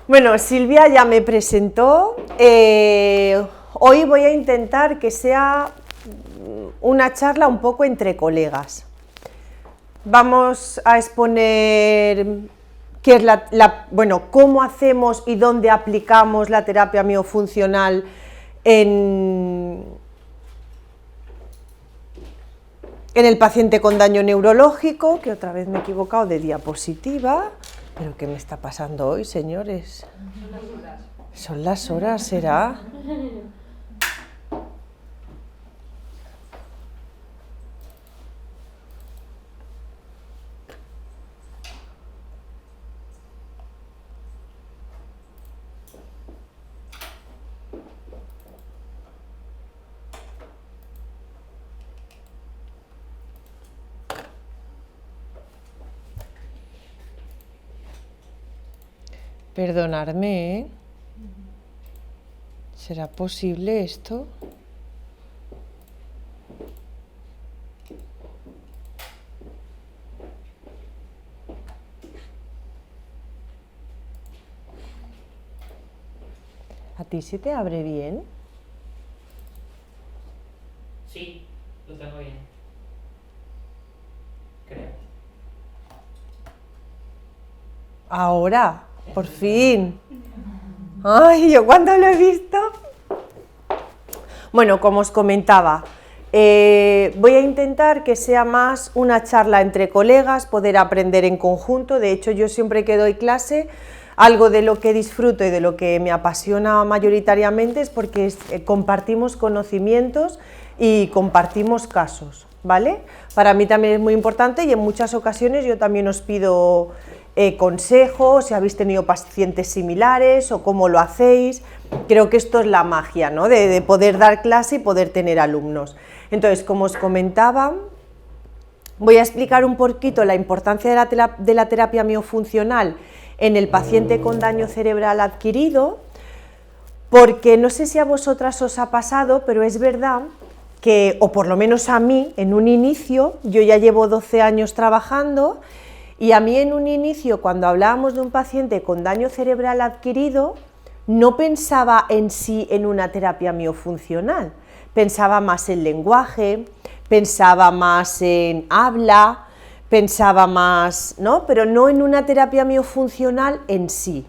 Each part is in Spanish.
Bueno, Silvia ya me presentó. Hoy voy a intentar que sea una charla un poco entre colegas. Vamos a exponer qué es cómo hacemos y dónde aplicamos la terapia miofuncional en el paciente con daño neurológico, que otra vez me he equivocado de diapositiva. ¿Pero qué me está pasando hoy, señores? Son las horas, ¿será? Perdonadme, ¿eh? ¿Será posible esto? ¿A ti se te abre bien? Sí, lo tengo bien. Creo. Ahora, por fin. Ay, ¿yo cuándo lo he visto? Bueno, como os comentaba, voy a intentar que sea más una charla entre colegas, poder aprender en conjunto. De hecho, yo siempre que doy clase, algo de lo que disfruto y de lo que me apasiona mayoritariamente es porque compartimos conocimientos y compartimos casos, ¿vale? Para mí también es muy importante y en muchas ocasiones yo también os pido consejos, si habéis tenido pacientes similares o cómo lo hacéis. Creo que esto es la magia, ¿no? de poder dar clase y poder tener alumnos. Entonces, como os comentaba, voy a explicar un poquito la importancia de la terapia miofuncional en el paciente con daño cerebral adquirido, porque no sé si a vosotras os ha pasado, pero es verdad que, o por lo menos a mí, en un inicio, yo ya llevo 12 años trabajando, y a mí en un inicio, cuando hablábamos de un paciente con daño cerebral adquirido, no pensaba en sí en una terapia miofuncional, pensaba más en lenguaje, pensaba más en habla, pensaba más, ¿no? Pero no en una terapia miofuncional en sí.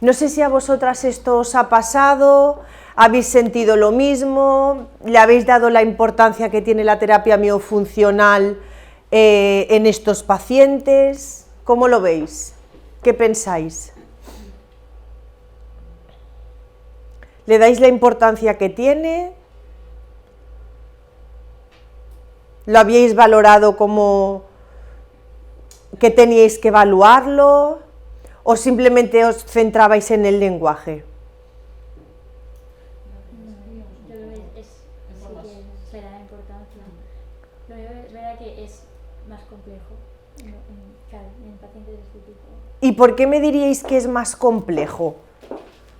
No sé si a vosotras esto os ha pasado, habéis sentido lo mismo, le habéis dado la importancia que tiene la terapia miofuncional en estos pacientes. ¿Cómo lo veis? ¿Qué pensáis? ¿Le dais la importancia que tiene? ¿Lo habíais valorado como que teníais que evaluarlo? ¿O simplemente os centrabais en el lenguaje? Yo creo que sí que se le da importancia. Lo es verdad que es más complejo en pacientes de este tipo. ¿Y por qué me diríais que es más complejo?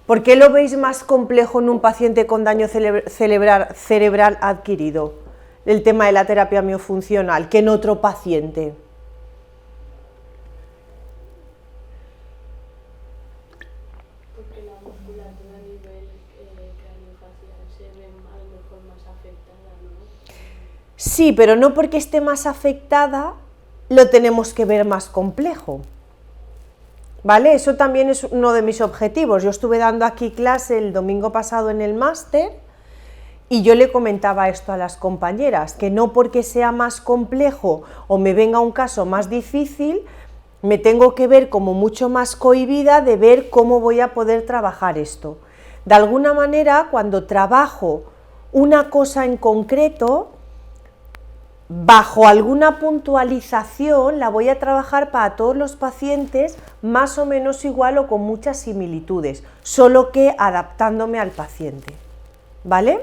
¿Por qué lo veis más complejo en un paciente con daño cerebral adquirido, el tema de la terapia miofuncional, que en otro paciente? Porque la musculatura a nivel craneofacial se ve a lo mejor más afectada, ¿no? Sí, pero no porque esté más afectada lo tenemos que ver más complejo. ¿Vale? Eso también es uno de mis objetivos. Yo estuve dando aquí clase el domingo pasado en el máster y yo le comentaba esto a las compañeras, que no porque sea más complejo o me venga un caso más difícil, me tengo que ver como mucho más cohibida de ver cómo voy a poder trabajar esto. De alguna manera, cuando trabajo una cosa en concreto, bajo alguna puntualización la voy a trabajar para todos los pacientes más o menos igual o con muchas similitudes, solo que adaptándome al paciente, ¿vale?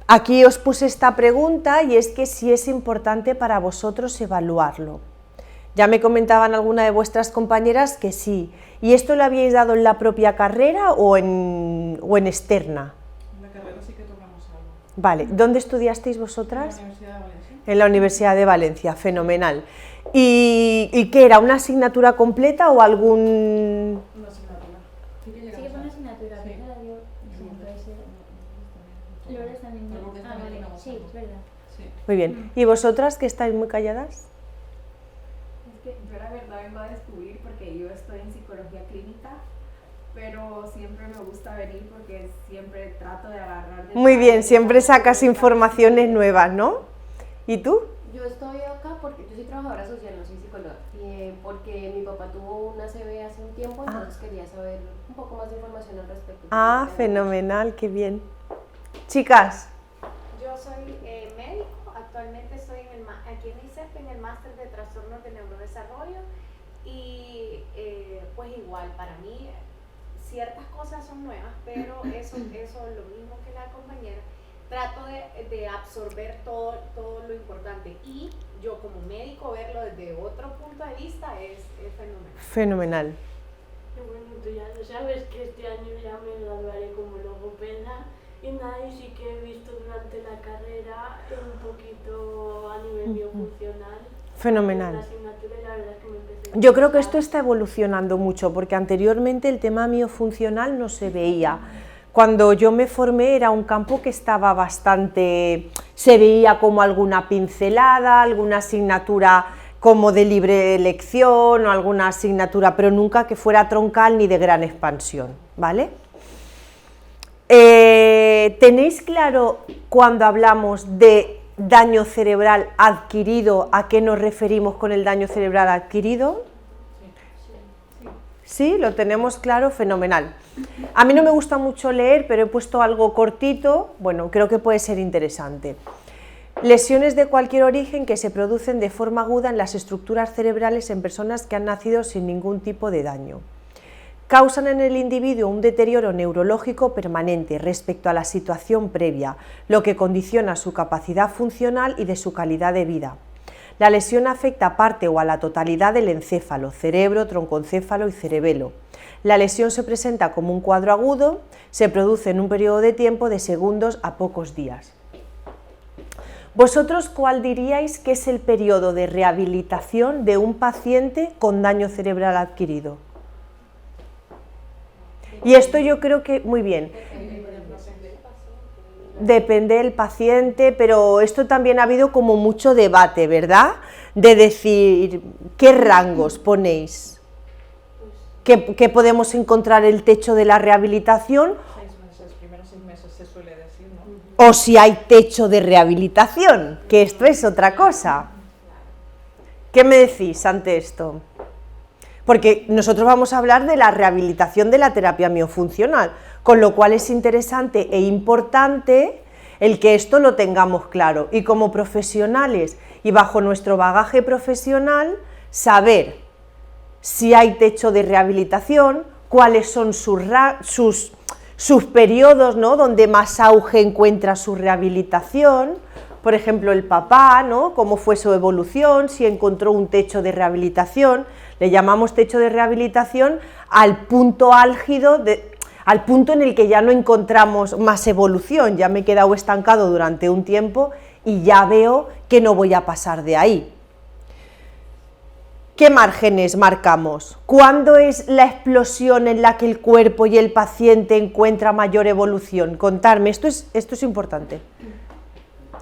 Aquí os puse esta pregunta y es que si es importante para vosotros evaluarlo. Ya me comentaban alguna de vuestras compañeras que sí. ¿Y esto lo habíais dado en la propia carrera o en externa? En la carrera sí que tocamos algo. Vale, ¿dónde estudiasteis En la vosotras? Universidad de Valencia. En la Universidad de Valencia, fenomenal. ¿Y qué era? ¿Una asignatura completa o algún...? Una asignatura. Sí que fue una asignatura, Sí. pero la dio... Sí, puede ser. Lourdes también. Lourdes Ah, también vale, tenemos sí, algo. es verdad. Sí. Muy bien. ¿Y vosotras que estáis muy calladas? Es que yo la verdad vengo a descubrir porque yo estoy en psicología clínica, pero siempre me gusta venir porque siempre trato de agarrar... Muy bien, siempre sacas informaciones nuevas, ¿no? ¿Y tú? Yo estoy acá porque yo soy trabajadora social, no soy psicóloga, porque mi papá tuvo una ACV hace un tiempo, entonces quería saber un poco más de información al respecto. Ah, fenomenal, qué bien. Chicas, Yo soy médico, actualmente estoy aquí en ICEP en el máster de trastornos de neurodesarrollo y pues igual para mí ciertas cosas son nuevas, pero eso lo mismo que la compañera, trato de absorber todo lo importante y yo como médico verlo desde otro punto de vista es fenomenal. fenomenal. Y bueno, tú ya lo sabes que este año ya me graduaré como logopeda y nada, y sí que he visto durante la carrera un poquito a nivel biofuncional. Fenomenal. La asignatura y la verdad es que me empecé a Yo creo que gustar. esto está evolucionando mucho, porque anteriormente el tema miofuncional no se veía. Cuando yo me formé era un campo que estaba bastante... se veía como alguna pincelada, alguna asignatura como de libre elección o alguna asignatura, pero nunca que fuera troncal ni de gran expansión, ¿vale? ¿Tenéis claro cuando hablamos de daño cerebral adquirido, a qué nos referimos con el daño cerebral adquirido? Sí, lo tenemos claro, fenomenal. A mí no me gusta mucho leer, pero he puesto algo cortito, bueno, creo que puede ser interesante. Lesiones de cualquier origen que se producen de forma aguda en las estructuras cerebrales en personas que han nacido sin ningún tipo de daño. Causan en el individuo un deterioro neurológico permanente respecto a la situación previa, lo que condiciona su capacidad funcional y de su calidad de vida. La lesión afecta a parte o a la totalidad del encéfalo, cerebro, troncoencéfalo y cerebelo. La lesión se presenta como un cuadro agudo, se produce en un periodo de tiempo de segundos a pocos días. ¿Vosotros cuál diríais que es el periodo de rehabilitación de un paciente con daño cerebral adquirido? Y esto yo creo que, muy bien, depende del paciente, pero esto también ha habido como mucho debate, ¿verdad? De decir, ¿qué rangos ponéis? ¿Qué podemos encontrar el techo de la rehabilitación? 6 meses, primeros 6 meses se suele decir, ¿no? O si hay techo de rehabilitación, que esto es otra cosa. ¿Qué me decís ante esto? Porque nosotros vamos a hablar de la rehabilitación de la terapia miofuncional, con lo cual es interesante e importante el que esto lo tengamos claro y como profesionales y bajo nuestro bagaje profesional saber si hay techo de rehabilitación, cuáles son sus periodos, ¿no?, donde más auge encuentra su rehabilitación, por ejemplo el papá, ¿no?, cómo fue su evolución, si encontró un techo de rehabilitación. Le llamamos techo de rehabilitación al punto álgido, al punto en el que ya no encontramos más evolución, ya me he quedado estancado durante un tiempo y ya veo que no voy a pasar de ahí. ¿Qué márgenes marcamos? ¿Cuándo es la explosión en la que el cuerpo y el paciente encuentra mayor evolución? Contarme, esto es importante.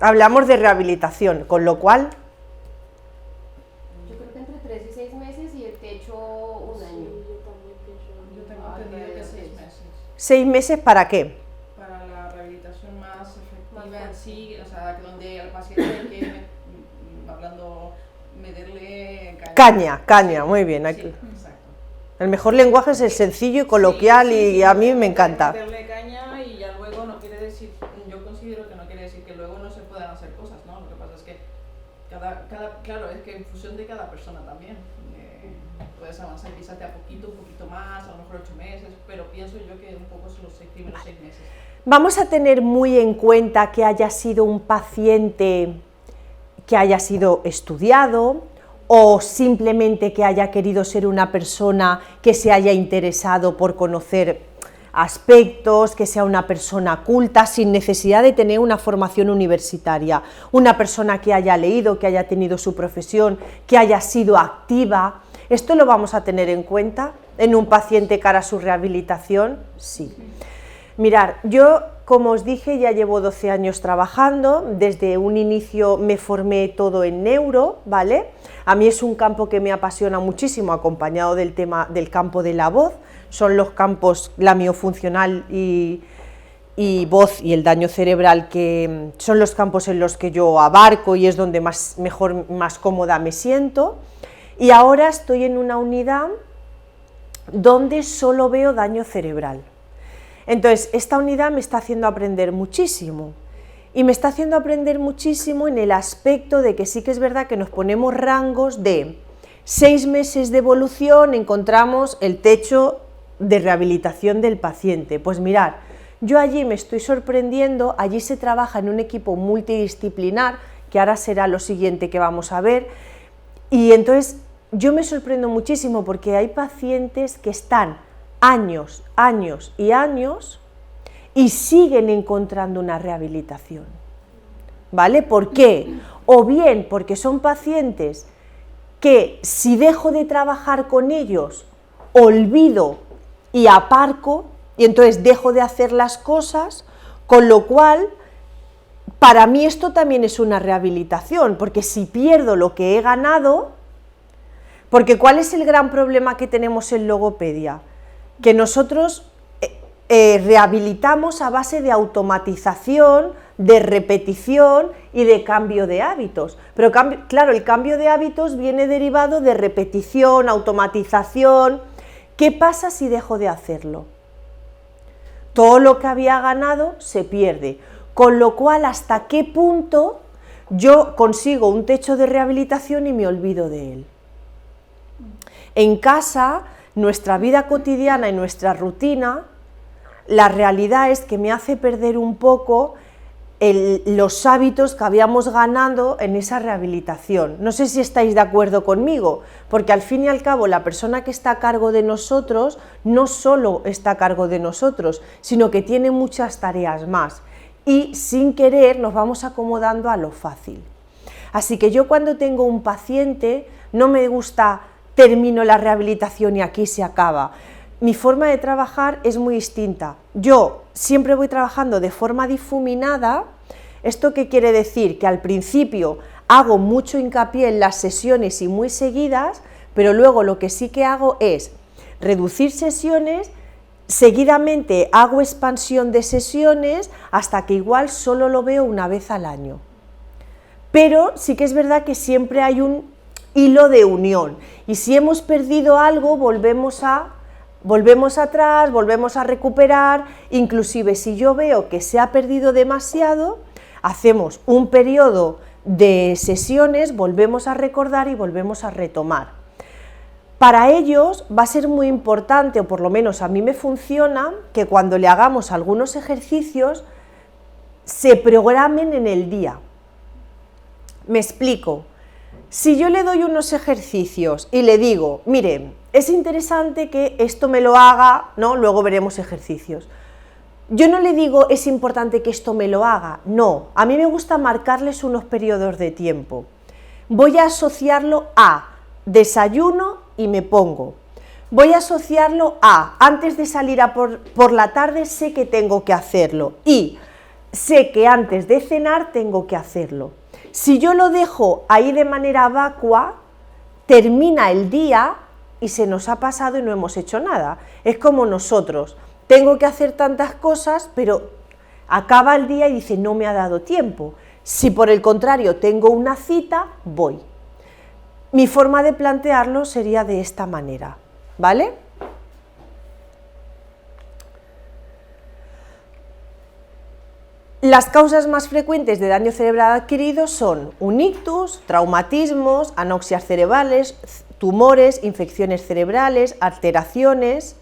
Hablamos de rehabilitación, con lo cual... Yo creo que entre 3 y 6 meses y el techo un Sí, año. yo también pienso lo Yo mismo. tengo entendido que 6 meses. 6 meses ¿para qué? Para la rehabilitación más efectiva en sí, o sea, que donde al paciente hay que, hablando, meterle Caña, muy bien. Sí, exacto. El mejor lenguaje es el sencillo y coloquial y a mí me encanta. Meterle caña y ya luego no quiere decir, yo considero que no quiere decir que luego no se puedan hacer cosas, ¿no? Lo que pasa es que claro, es que en función de cada persona también, puedes avanzar quizás de a poquito, un poquito más, a lo mejor 8 meses, pero pienso yo que un poco son los primeros 6 meses. Vamos a tener muy en cuenta que haya sido un paciente que haya sido estudiado o simplemente que haya querido ser una persona que se haya interesado por conocer aspectos, que sea una persona culta, sin necesidad de tener una formación universitaria, una persona que haya leído, que haya tenido su profesión, que haya sido activa. ¿Esto lo vamos a tener en cuenta en un paciente cara a su rehabilitación? Sí. Mirad, yo, como os dije, ya llevo 12 años trabajando, desde un inicio me formé todo en neuro, ¿vale? A mí es un campo que me apasiona muchísimo, acompañado del tema del campo de la voz, son los campos, la miofuncional y voz y el daño cerebral, que son los campos en los que yo abarco y es donde más cómoda me siento, y ahora estoy en una unidad donde solo veo daño cerebral. Entonces, esta unidad me está haciendo aprender muchísimo, y me está haciendo aprender muchísimo en el aspecto de que sí que es verdad que nos ponemos rangos de 6 meses de evolución, encontramos el techo de rehabilitación del paciente. Pues mirad, yo allí me estoy sorprendiendo, allí se trabaja en un equipo multidisciplinar, que ahora será lo siguiente que vamos a ver, y entonces yo me sorprendo muchísimo porque hay pacientes que están años, años y años y siguen encontrando una rehabilitación, ¿vale? ¿Por qué? O bien porque son pacientes que si dejo de trabajar con ellos, olvido y aparco, y entonces dejo de hacer las cosas, con lo cual para mí esto también es una rehabilitación, porque si pierdo lo que he ganado, porque ¿cuál es el gran problema que tenemos en logopedia? Que nosotros rehabilitamos a base de automatización, de repetición y de cambio de hábitos. Pero claro, el cambio de hábitos viene derivado de repetición, automatización. ¿Qué pasa si dejo de hacerlo? Todo lo que había ganado se pierde, con lo cual ¿hasta qué punto yo consigo un techo de rehabilitación y me olvido de él? En casa, nuestra vida cotidiana y nuestra rutina, la realidad es que me hace perder un poco los hábitos que habíamos ganado en esa rehabilitación. No sé si estáis de acuerdo conmigo, porque al fin y al cabo la persona que está a cargo de nosotros no solo está a cargo de nosotros, sino que tiene muchas tareas más y sin querer nos vamos acomodando a lo fácil. Así que yo cuando tengo un paciente no me gusta termino la rehabilitación y aquí se acaba. Mi forma de trabajar es muy distinta. Yo siempre voy trabajando de forma difuminada. ¿Esto qué quiere decir? Que al principio hago mucho hincapié en las sesiones y muy seguidas, pero luego lo que sí que hago es reducir sesiones, seguidamente hago expansión de sesiones hasta que igual solo lo veo una vez al año. Pero sí que es verdad que siempre hay un hilo de unión y si hemos perdido algo volvemos atrás, volvemos a recuperar, inclusive si yo veo que se ha perdido demasiado, hacemos un periodo de sesiones, volvemos a recordar y volvemos a retomar. Para ellos va a ser muy importante, o por lo menos a mí me funciona, que cuando le hagamos algunos ejercicios se programen en el día. Me explico. Si yo le doy unos ejercicios y le digo, mire, es interesante que esto me lo haga, ¿no? Luego veremos ejercicios. Yo no le digo, es importante que esto me lo haga, no. A mí me gusta marcarles unos periodos de tiempo. Voy a asociarlo a desayuno y me pongo. Voy a asociarlo a, antes de salir por la tarde sé que tengo que hacerlo y sé que antes de cenar tengo que hacerlo. Si yo lo dejo ahí de manera vacua, termina el día y se nos ha pasado y no hemos hecho nada. Es como nosotros, tengo que hacer tantas cosas, pero acaba el día y dice, no me ha dado tiempo. Si por el contrario tengo una cita, voy. Mi forma de plantearlo sería de esta manera, ¿vale? Las causas más frecuentes de daño cerebral adquirido son un ictus, traumatismos, anoxias cerebrales, tumores, infecciones cerebrales, alteraciones,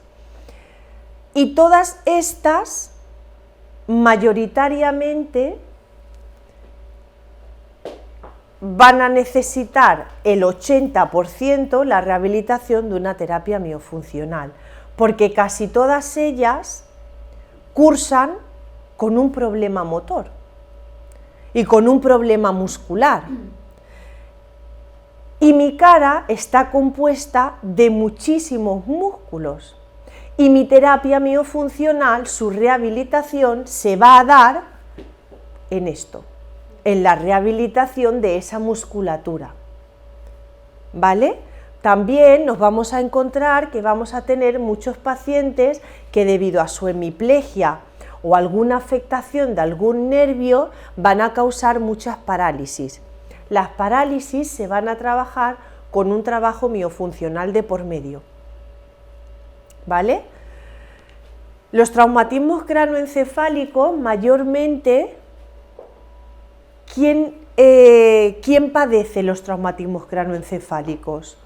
y todas estas mayoritariamente van a necesitar el 80% la rehabilitación de una terapia miofuncional, porque casi todas ellas cursan con un problema motor y con un problema muscular. Y mi cara está compuesta de muchísimos músculos. Y mi terapia miofuncional, su rehabilitación, se va a dar en esto, en la rehabilitación de esa musculatura. ¿Vale? También nos vamos a encontrar que vamos a tener muchos pacientes que debido a su hemiplegia o alguna afectación de algún nervio van a causar muchas parálisis. Las parálisis se van a trabajar con un trabajo miofuncional de por medio. ¿Vale? Los traumatismos cranoencefálicos, mayormente, ¿quién padece los traumatismos cranoencefálicos?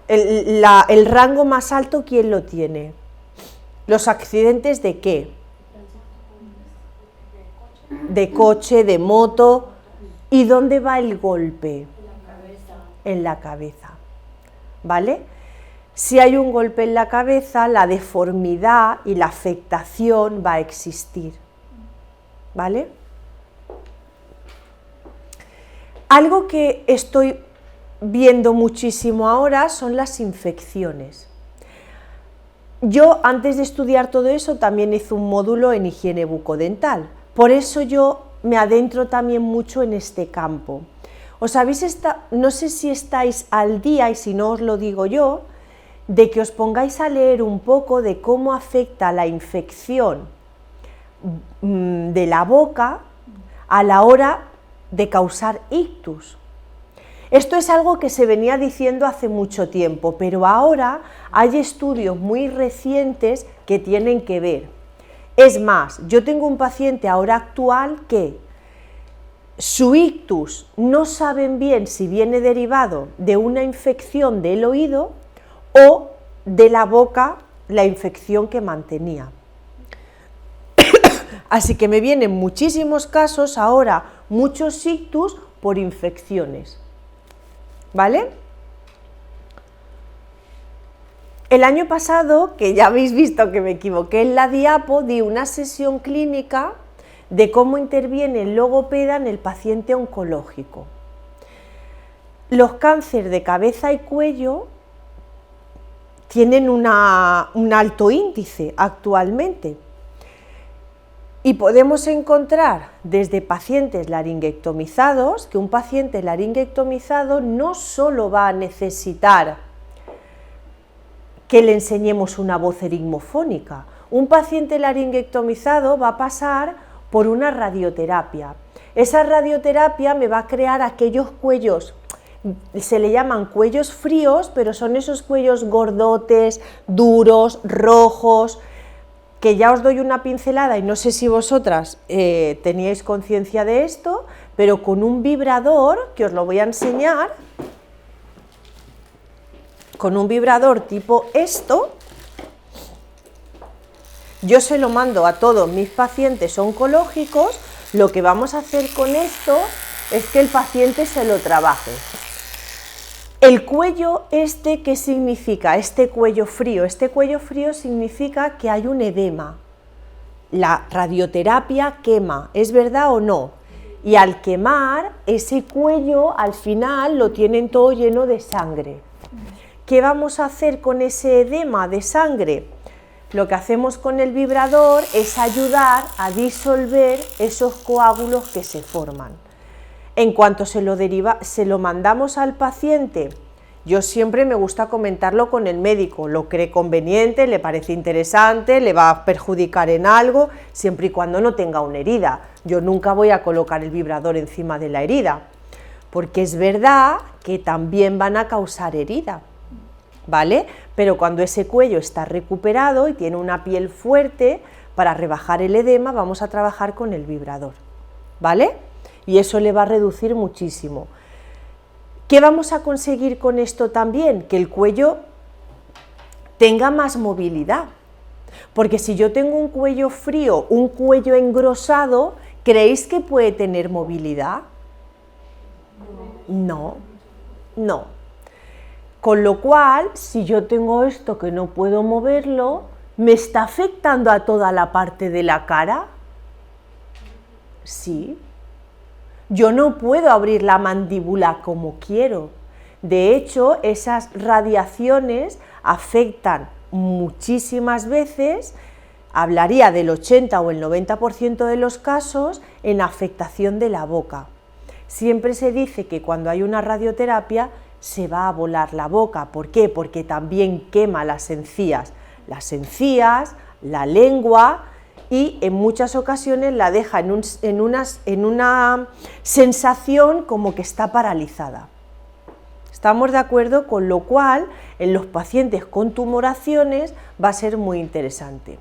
El rango más alto, ¿quién lo tiene? ¿Los accidentes de qué? De coche, de moto. ¿Y dónde va el golpe? En la cabeza. ¿Vale? Si hay un golpe en la cabeza, la deformidad y la afectación va a existir. ¿Vale? Algo que estoy viendo muchísimo ahora son las infecciones. Yo, antes de estudiar todo eso, también hice un módulo en higiene bucodental. Por eso yo me adentro también mucho en este campo. No sé si estáis al día, y si no os lo digo yo, de que os pongáis a leer un poco de cómo afecta la infección de la boca a la hora de causar ictus. Esto es algo que se venía diciendo hace mucho tiempo, pero ahora hay estudios muy recientes que tienen que ver. Es más, yo tengo un paciente ahora actual que su ictus no saben bien si viene derivado de una infección del oído o de la boca, la infección que mantenía. Así que me vienen muchísimos casos ahora, muchos ictus por infecciones. ¿Vale? El año pasado, que ya habéis visto que me equivoqué en la diapo, di una sesión clínica de cómo interviene el logopeda en el paciente oncológico. Los cánceres de cabeza y cuello tienen un alto índice actualmente y podemos encontrar desde pacientes laringoectomizados, que un paciente laringoectomizado no solo va a necesitar que le enseñemos una voz erigmofónica, un paciente laringoectomizado va a pasar por una radioterapia. Esa radioterapia me va a crear aquellos cuellos, se le llaman cuellos fríos, pero son esos cuellos gordotes, duros, rojos, que ya os doy una pincelada y no sé si vosotras teníais conciencia de esto, pero con un vibrador, que os lo voy a enseñar, con un vibrador tipo esto, yo se lo mando a todos mis pacientes oncológicos. Lo que vamos a hacer con esto es que el paciente se lo trabaje. El cuello ¿qué significa? Este cuello frío significa que hay un edema. La radioterapia quema, ¿es verdad o no? Y al quemar, ese cuello al final lo tienen todo lleno de sangre. ¿Qué vamos a hacer con ese edema de sangre? Lo que hacemos con el vibrador es ayudar a disolver esos coágulos que se forman. En cuanto se lo mandamos al paciente, yo siempre me gusta comentarlo con el médico, lo cree conveniente, le parece interesante, le va a perjudicar en algo, siempre y cuando no tenga una herida. Yo nunca voy a colocar el vibrador encima de la herida, porque es verdad que también van a causar herida, ¿vale? Pero cuando ese cuello está recuperado y tiene una piel fuerte, para rebajar el edema vamos a trabajar con el vibrador, ¿vale? Y eso le va a reducir muchísimo. ¿Qué vamos a conseguir con esto también? Que el cuello tenga más movilidad. Porque si yo tengo un cuello frío, un cuello engrosado, ¿creéis que puede tener movilidad? No, no. Con lo cual, si yo tengo esto que no puedo moverlo, ¿Me está afectando a toda la parte de la cara? Sí. Yo no puedo abrir la mandíbula como quiero. De hecho, esas radiaciones afectan muchísimas veces, hablaría del 80 o el 90% de los casos, en afectación de la boca. Siempre se dice que cuando hay una radioterapia se va a volar la boca. ¿Por qué? Porque también quema las encías, la lengua, y en muchas ocasiones la deja en una sensación como que está paralizada. ¿Estamos de acuerdo? Con lo cual, en los pacientes con tumoraciones va a ser muy interesante.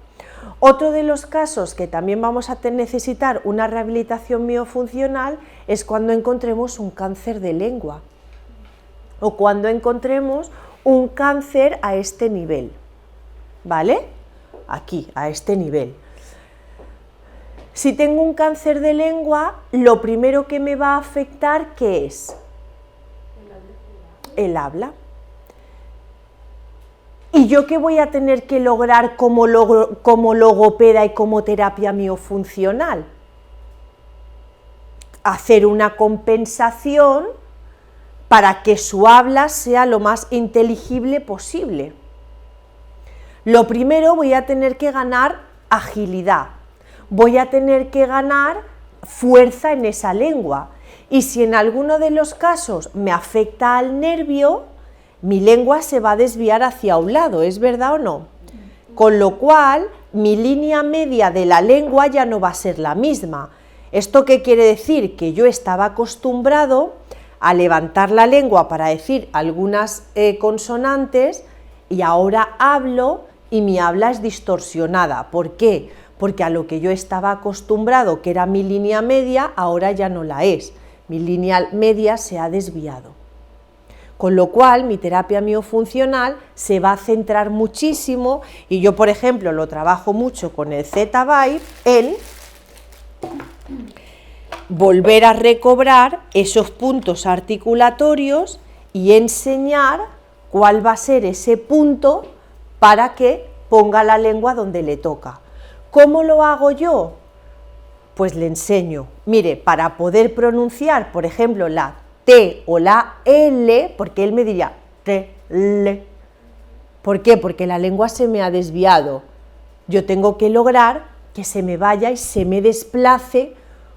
Otro de los casos que también vamos a necesitar una rehabilitación miofuncional es cuando encontremos un cáncer de lengua o cuando encontremos un cáncer a este nivel, ¿vale? Aquí, a este nivel. Si tengo un cáncer de lengua, lo primero que me va a afectar, ¿qué es? El habla. ¿Y yo qué voy a tener que lograr como logopeda y como terapia miofuncional? Hacer una compensación para que su habla sea lo más inteligible posible. Lo primero, voy a tener que ganar agilidad, voy a tener que ganar fuerza en esa lengua. Y si en alguno de los casos me afecta al nervio, mi lengua se va a desviar hacia un lado, ¿es verdad o no? Con lo cual, mi línea media de la lengua ya no va a ser la misma. ¿Esto qué quiere decir? Que yo estaba acostumbrado a levantar la lengua para decir algunas consonantes y ahora hablo y mi habla es distorsionada. ¿Por qué? Porque a lo que yo estaba acostumbrado, que era mi línea media, ahora ya no la es. Mi línea media se ha desviado. Con lo cual, mi terapia miofuncional se va a centrar muchísimo, y yo, por ejemplo, lo trabajo mucho con el Z-Vibe, en volver a recobrar esos puntos articulatorios y enseñar cuál va a ser ese punto para que ponga la lengua donde le toca. ¿Cómo lo hago yo? Pues le enseño. Mire, para poder pronunciar, por ejemplo, la T o la L, porque él me diría T, L. ¿Por qué? Porque la lengua se me ha desviado. Yo tengo que lograr que se me vaya y se me desplace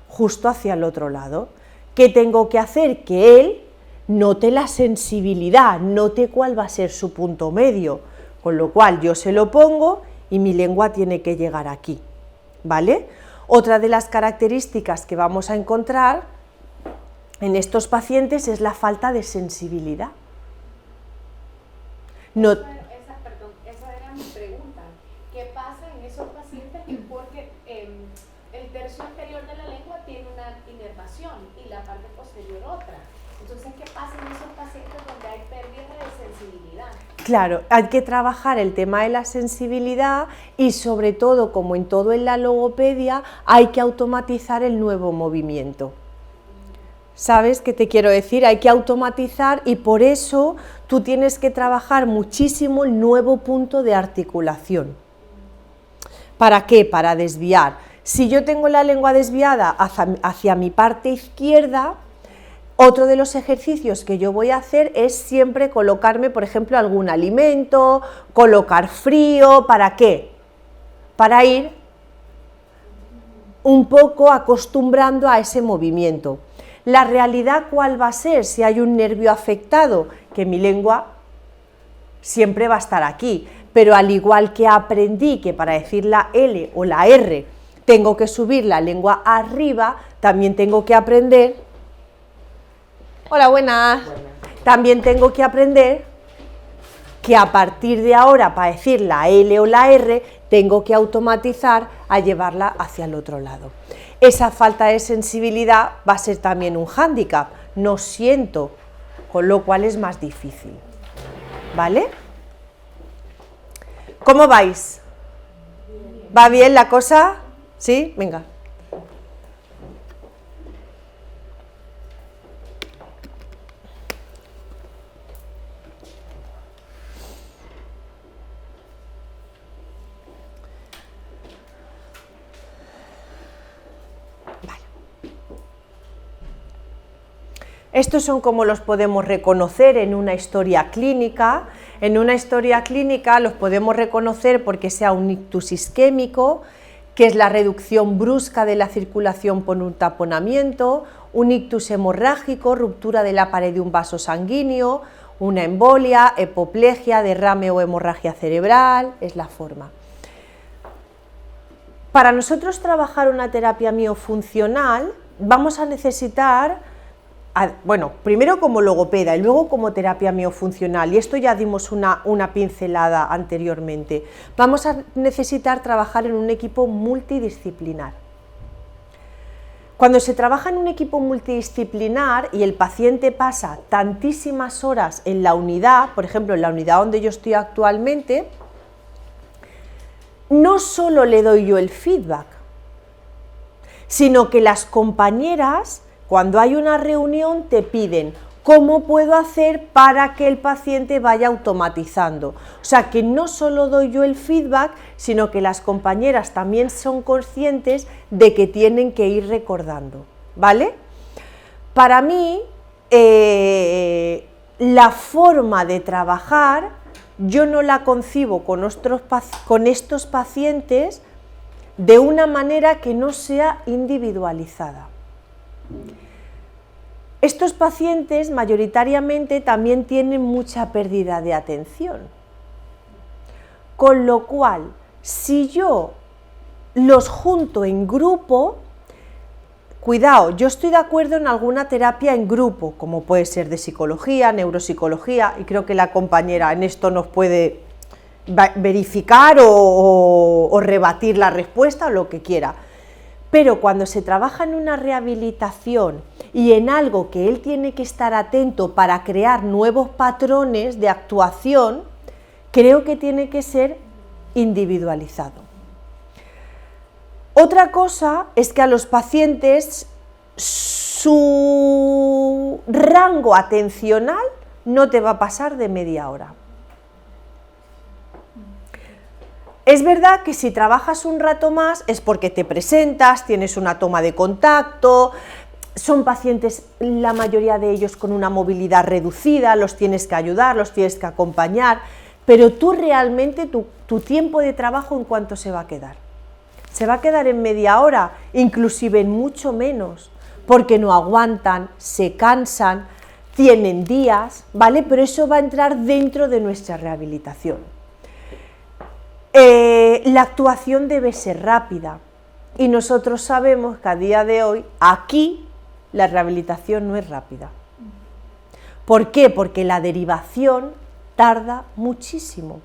justo hacia el otro lado. ¿Qué tengo que hacer? Que él note la sensibilidad, note cuál va a ser su punto medio, con lo cual yo se lo pongo y mi lengua tiene que llegar aquí, ¿vale? Otra de las características que vamos a encontrar en estos pacientes es la falta de sensibilidad. No, Esa era mi pregunta. ¿Qué pasa en esos pacientes? Porque el tercio anterior de la lengua tiene una inervación y la parte posterior otra. Entonces, ¿qué pasa en esos pacientes donde hay pérdida de sensibilidad? Claro, hay que trabajar el tema de la sensibilidad y sobre todo, como en todo en la logopedia, hay que automatizar el nuevo movimiento. ¿Sabes qué te quiero decir? Hay que automatizar y por eso tú tienes que trabajar muchísimo el nuevo punto de articulación. ¿Para qué? Para desviar. Si yo tengo la lengua desviada hacia mi parte izquierda, otro de los ejercicios que yo voy a hacer es siempre colocarme, por ejemplo, algún alimento, colocar frío, ¿para qué? Para ir un poco acostumbrando a ese movimiento. La realidad, ¿cuál va a ser? Si hay un nervio afectado, que mi lengua siempre va a estar aquí, pero al igual que aprendí que para decir la L o la R tengo que subir la lengua arriba, también tengo que aprender. Hola, buenas. También tengo que aprender que a partir de ahora, para decir la L o la R, tengo que automatizar a llevarla hacia el otro lado. Esa falta de sensibilidad va a ser también un hándicap, no siento, con lo cual es más difícil. ¿Vale? ¿Cómo vais? ¿Va bien la cosa? ¿Sí? Venga. Estos son como los podemos reconocer en una historia clínica. En una historia clínica los podemos reconocer porque sea un ictus isquémico, que es la reducción brusca de la circulación por un taponamiento, un ictus hemorrágico, ruptura de la pared de un vaso sanguíneo, una embolia, hemiplegia, derrame o hemorragia cerebral, es la forma. Para nosotros trabajar una terapia miofuncional vamos a necesitar, bueno, primero como logopeda y luego como terapia miofuncional, y esto ya dimos una pincelada anteriormente. Vamos a necesitar trabajar en un equipo multidisciplinar. Cuando se trabaja en un equipo multidisciplinar y el paciente pasa tantísimas horas en la unidad, por ejemplo en la unidad donde yo estoy actualmente, no solo le doy yo el feedback, sino que las compañeras, cuando hay una reunión, te piden cómo puedo hacer para que el paciente vaya automatizando. O sea, que no solo doy yo el feedback, sino que las compañeras también son conscientes de que tienen que ir recordando, ¿vale? Para mí, la forma de trabajar, yo no la concibo con estos pacientes de una manera que no sea individualizada. Estos pacientes mayoritariamente también tienen mucha pérdida de atención, con lo cual, si yo los junto en grupo, cuidado, yo estoy de acuerdo en alguna terapia en grupo, como puede ser de psicología, neuropsicología, y creo que la compañera en esto nos puede verificar o rebatir la respuesta o lo que quiera. Pero cuando se trabaja en una rehabilitación y en algo que él tiene que estar atento para crear nuevos patrones de actuación, creo que tiene que ser individualizado. Otra cosa es que a los pacientes su rango atencional no te va a pasar de media hora. Es verdad que si trabajas un rato más es porque te presentas, tienes una toma de contacto, son pacientes, la mayoría de ellos con una movilidad reducida, los tienes que ayudar, los tienes que acompañar, pero tú realmente, tu tiempo de trabajo, ¿en cuánto se va a quedar? Se va a quedar en media hora, inclusive en mucho menos, porque no aguantan, se cansan, tienen días, ¿vale? Pero eso va a entrar dentro de nuestra rehabilitación. La actuación debe ser rápida y nosotros sabemos que a día de hoy aquí la rehabilitación no es rápida. ¿Por qué? Porque la derivación tarda muchísimo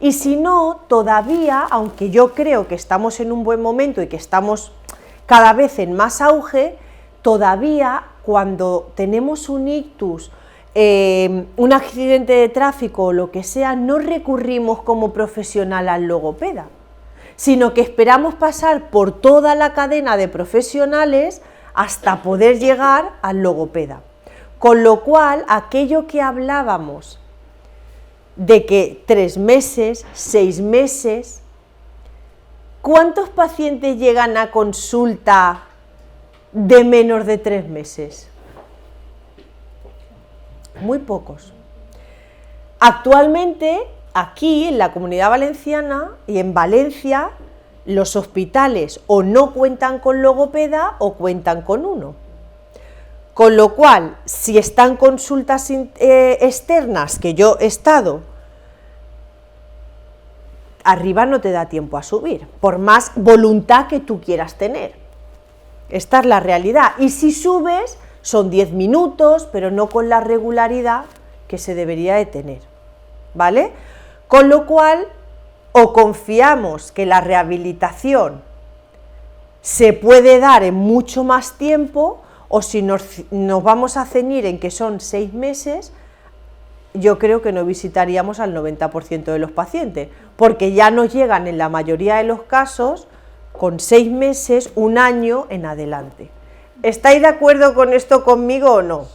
y si no, todavía, aunque yo creo que estamos en un buen momento y que estamos cada vez en más auge, todavía cuando tenemos un ictus, un accidente de tráfico o lo que sea, no recurrimos como profesional al logopeda, sino que esperamos pasar por toda la cadena de profesionales hasta poder llegar al logopeda. Con lo cual, aquello que hablábamos de que 3 meses, 6 meses, ¿cuántos pacientes llegan a consulta de menos de 3 meses? Muy pocos. Actualmente, aquí en la Comunidad Valenciana y en Valencia, los hospitales o no cuentan con logopeda o cuentan con uno. Con lo cual, si están consultas externas, que yo he estado, arriba no te da tiempo a subir, por más voluntad que tú quieras tener. Esta es la realidad. Y si subes, son 10 minutos, pero no con la regularidad que se debería de tener, ¿vale? Con lo cual, o confiamos que la rehabilitación se puede dar en mucho más tiempo, o si nos vamos a ceñir en que son 6 meses, yo creo que no visitaríamos al 90% de los pacientes, porque ya nos llegan en la mayoría de los casos con 6 meses, 1 año en adelante. ¿Estáis de acuerdo con esto conmigo o no?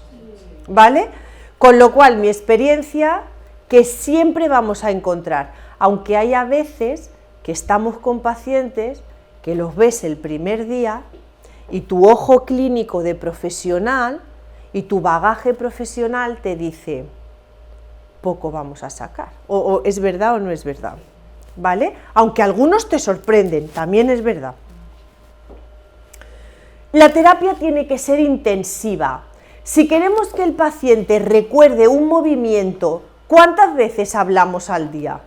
¿Vale? Con lo cual, mi experiencia, que siempre vamos a encontrar, aunque haya veces que estamos con pacientes que los ves el primer día y tu ojo clínico de profesional y tu bagaje profesional te dice, poco vamos a sacar, o es verdad o no es verdad, ¿vale? Aunque algunos te sorprenden, también es verdad. La terapia tiene que ser intensiva. Si queremos que el paciente recuerde un movimiento, ¿cuántas veces hablamos al día?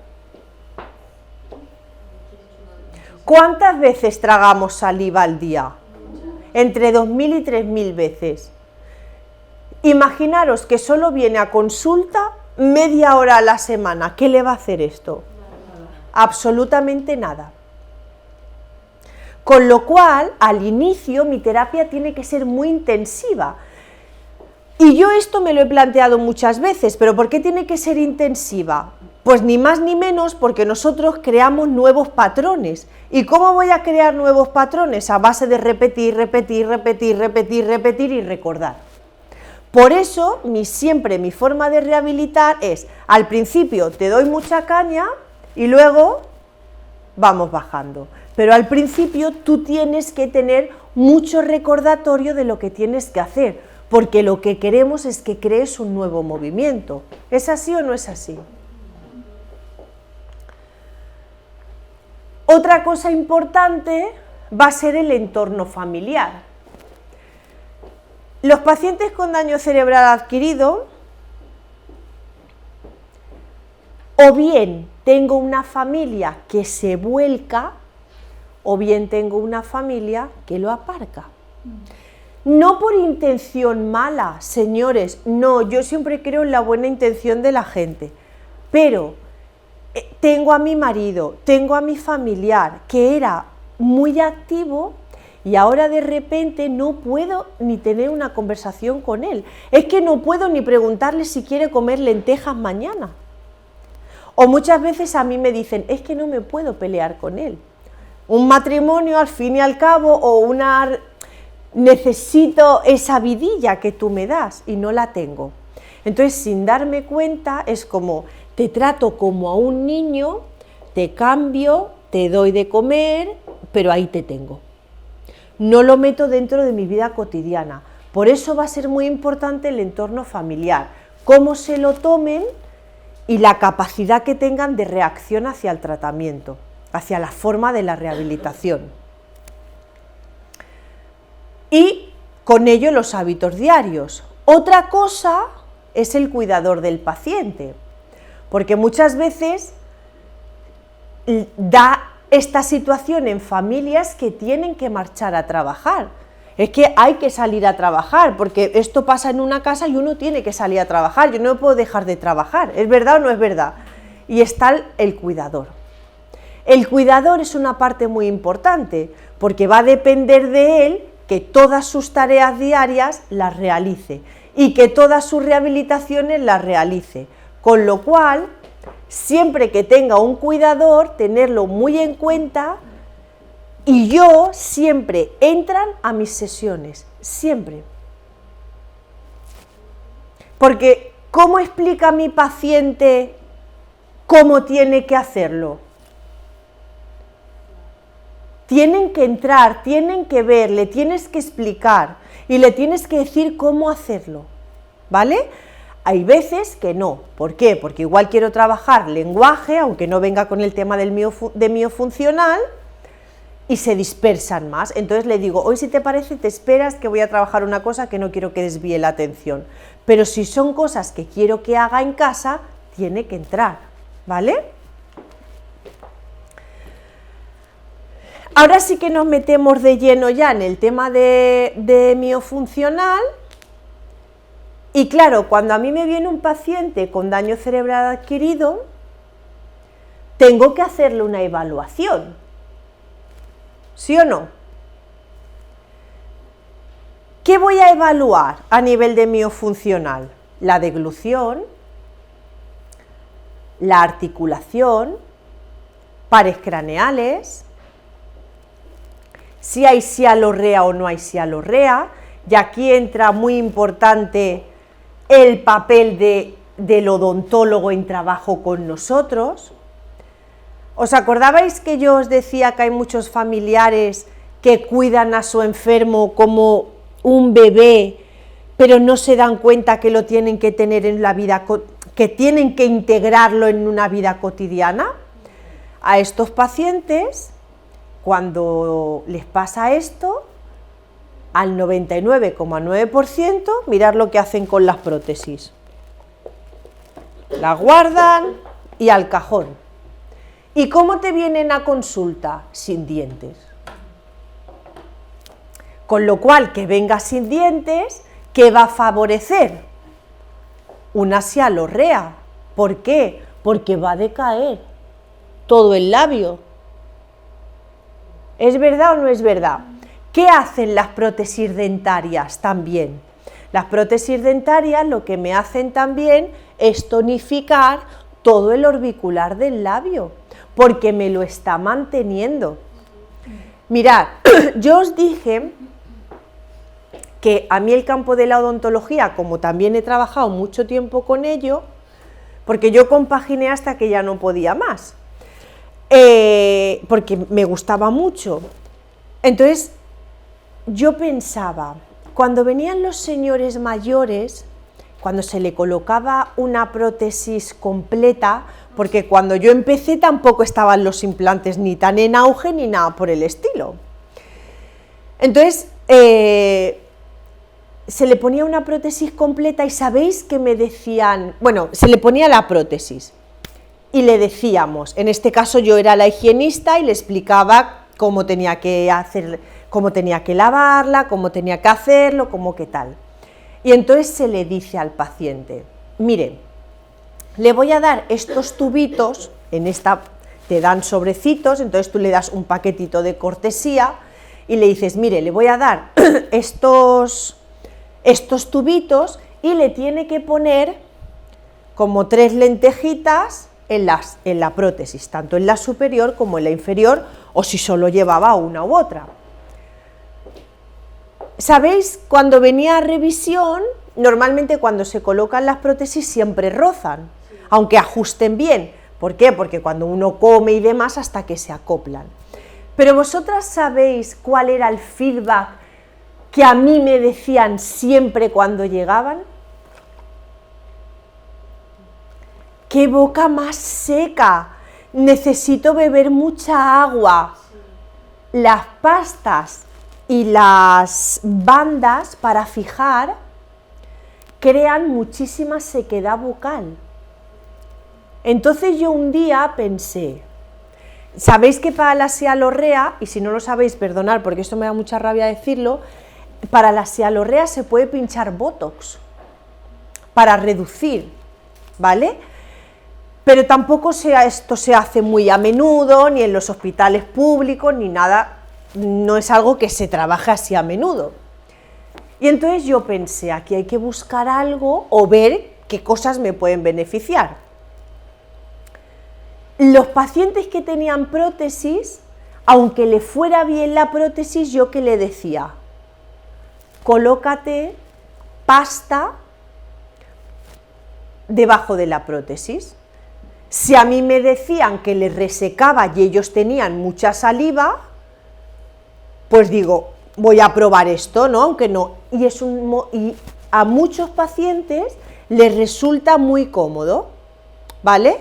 ¿Cuántas veces tragamos saliva al día? Entre 2.000 y 3.000 veces. Imaginaros que solo viene a consulta media hora a la semana. ¿Qué le va a hacer esto? Absolutamente nada. Con lo cual, al inicio, mi terapia tiene que ser muy intensiva. Y yo esto me lo he planteado muchas veces, pero ¿por qué tiene que ser intensiva? Pues ni más ni menos porque nosotros creamos nuevos patrones. ¿Y cómo voy a crear nuevos patrones? A base de repetir, repetir, repetir, repetir, repetir y recordar. Por eso, siempre mi forma de rehabilitar es, al principio te doy mucha caña y luego vamos bajando. Pero al principio tú tienes que tener mucho recordatorio de lo que tienes que hacer, porque lo que queremos es que crees un nuevo movimiento. ¿Es así o no es así? Otra cosa importante va a ser el entorno familiar. Los pacientes con daño cerebral adquirido, o bien tengo una familia que se vuelca, o bien tengo una familia que lo aparca. No por intención mala, señores, no, yo siempre creo en la buena intención de la gente, pero tengo a mi marido, tengo a mi familiar que era muy activo y ahora de repente no puedo ni tener una conversación con él. Es que no puedo ni preguntarle si quiere comer lentejas mañana. O muchas veces a mí me dicen, es que no me puedo pelear con él. Un matrimonio al fin y al cabo o necesito esa vidilla que tú me das y no la tengo. Entonces, sin darme cuenta, es como, te trato como a un niño, te cambio, te doy de comer, pero ahí te tengo. No lo meto dentro de mi vida cotidiana. Por eso va a ser muy importante el entorno familiar, cómo se lo tomen y la capacidad que tengan de reacción hacia el tratamiento, hacia la forma de la rehabilitación. Y con ello los hábitos diarios. Otra cosa es el cuidador del paciente, porque muchas veces da esta situación en familias que tienen que marchar a trabajar. Es que hay que salir a trabajar, porque esto pasa en una casa y uno tiene que salir a trabajar, yo no puedo dejar de trabajar, ¿es verdad o no es verdad? Y está el cuidador. El cuidador es una parte muy importante, porque va a depender de él que todas sus tareas diarias las realice y que todas sus rehabilitaciones las realice, con lo cual, siempre que tenga un cuidador, tenerlo muy en cuenta. Y yo siempre entran a mis sesiones, siempre. Porque ¿cómo explica mi paciente cómo tiene que hacerlo? Tienen que entrar, tienen que ver, le tienes que explicar y le tienes que decir cómo hacerlo, ¿vale? Hay veces que no. ¿Por qué? Porque igual quiero trabajar lenguaje, aunque no venga con el tema del miofuncional, y se dispersan más. Entonces le digo, hoy si te parece te esperas que voy a trabajar una cosa que no quiero que desvíe la atención. Pero si son cosas que quiero que haga en casa, tiene que entrar, ¿vale? Ahora sí que nos metemos de lleno ya en el tema de miofuncional. Y claro, cuando a mí me viene un paciente con daño cerebral adquirido, tengo que hacerle una evaluación. ¿Sí o no? ¿Qué voy a evaluar a nivel de miofuncional? La deglución, la articulación, pares craneales, si hay sialorrea o no hay sialorrea, y aquí entra muy importante el papel del odontólogo en trabajo con nosotros. ¿Os acordabais que yo os decía que hay muchos familiares que cuidan a su enfermo como un bebé, pero no se dan cuenta que lo tienen que tener en la vida, que tienen que integrarlo en una vida cotidiana. A estos pacientes, cuando les pasa esto, al 99,9%, mirad lo que hacen con las prótesis. Las guardan y al cajón. ¿Y cómo te vienen a consulta? Sin dientes. Con lo cual, que venga sin dientes, ¿qué va a favorecer? Una sialorrea. ¿Por qué? Porque va a decaer todo el labio. ¿Es verdad o no es verdad? ¿Qué hacen las prótesis dentarias también? Las prótesis dentarias lo que me hacen también es tonificar todo el orbicular del labio, porque me lo está manteniendo. Mirad, yo os dije que a mí el campo de la odontología, como también he trabajado mucho tiempo con ello, porque yo compaginé hasta que ya no podía más, porque me gustaba mucho. Entonces, yo pensaba, cuando venían los señores mayores, cuando se le colocaba una prótesis completa, porque cuando yo empecé tampoco estaban los implantes ni tan en auge ni nada por el estilo. Entonces, se le ponía una prótesis completa y ¿sabéis que me decían? Bueno, se le ponía la prótesis y le decíamos, en este caso yo era la higienista y le explicaba cómo tenía que hacer, cómo tenía que lavarla, cómo tenía que hacerlo, cómo qué tal. Y entonces se le dice al paciente, mire, le voy a dar estos tubitos, en esta te dan sobrecitos, entonces tú le das un paquetito de cortesía y le dices, mire, le voy a dar estos tubitos y le tiene que poner como 3 lentejitas en la prótesis, tanto en la superior como en la inferior, o si solo llevaba una u otra. ¿Sabéis? Cuando venía a revisión, normalmente cuando se colocan las prótesis siempre rozan, aunque ajusten bien. ¿Por qué? Porque cuando uno come y demás hasta que se acoplan. Pero vosotras sabéis cuál era el feedback que a mí me decían siempre cuando llegaban. ¡Qué boca más seca! Necesito beber mucha agua. Las pastas y las bandas para fijar crean muchísima sequedad bucal. Entonces yo un día pensé, ¿sabéis que para la sialorrea, y si no lo sabéis, perdonad porque esto me da mucha rabia decirlo, para la sialorrea se puede pinchar botox para reducir, ¿vale? Pero tampoco esto se hace muy a menudo, ni en los hospitales públicos, ni nada, no es algo que se trabaje así a menudo. Y entonces yo pensé, aquí hay que buscar algo o ver qué cosas me pueden beneficiar. Los pacientes que tenían prótesis, aunque le fuera bien la prótesis, yo que le decía, colócate pasta debajo de la prótesis. Si a mí me decían que les resecaba y ellos tenían mucha saliva, pues digo, voy a probar esto, ¿no? Aunque no, y a muchos pacientes les resulta muy cómodo, ¿vale?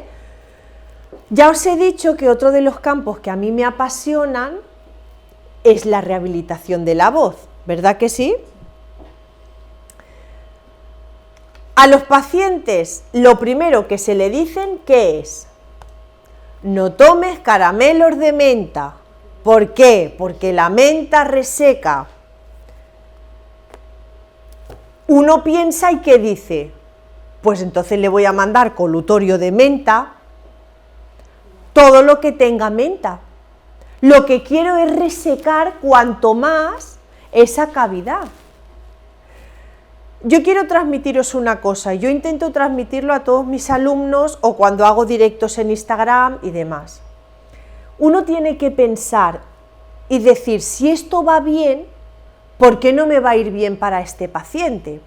Ya os he dicho que otro de los campos que a mí me apasionan es la rehabilitación de la voz, ¿verdad que sí? A los pacientes lo primero que se le dicen, ¿qué es? No tomes caramelos de menta. ¿Por qué? Porque la menta reseca. Uno piensa y ¿qué dice? Pues entonces le voy a mandar colutorio de menta, todo lo que tenga menta. Lo que quiero es resecar cuanto más esa cavidad. Yo quiero transmitiros una cosa, yo intento transmitirlo a todos mis alumnos o cuando hago directos en Instagram y demás. Uno tiene que pensar y decir, si esto va bien, ¿por qué no me va a ir bien para este paciente?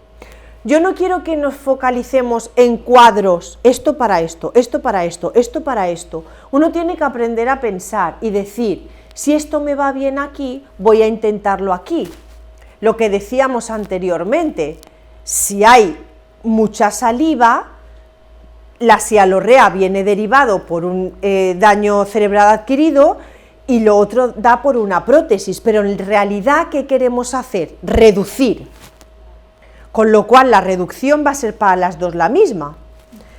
Yo no quiero que nos focalicemos en cuadros, esto para esto, esto para esto, esto para esto. Uno tiene que aprender a pensar y decir, si esto me va bien aquí, voy a intentarlo aquí. Lo que decíamos anteriormente, Si hay mucha saliva, la sialorrea viene derivado por un daño cerebral adquirido y lo otro da por una prótesis, pero en realidad, ¿qué queremos hacer? Reducir. Con lo cual la reducción va a ser para las dos la misma,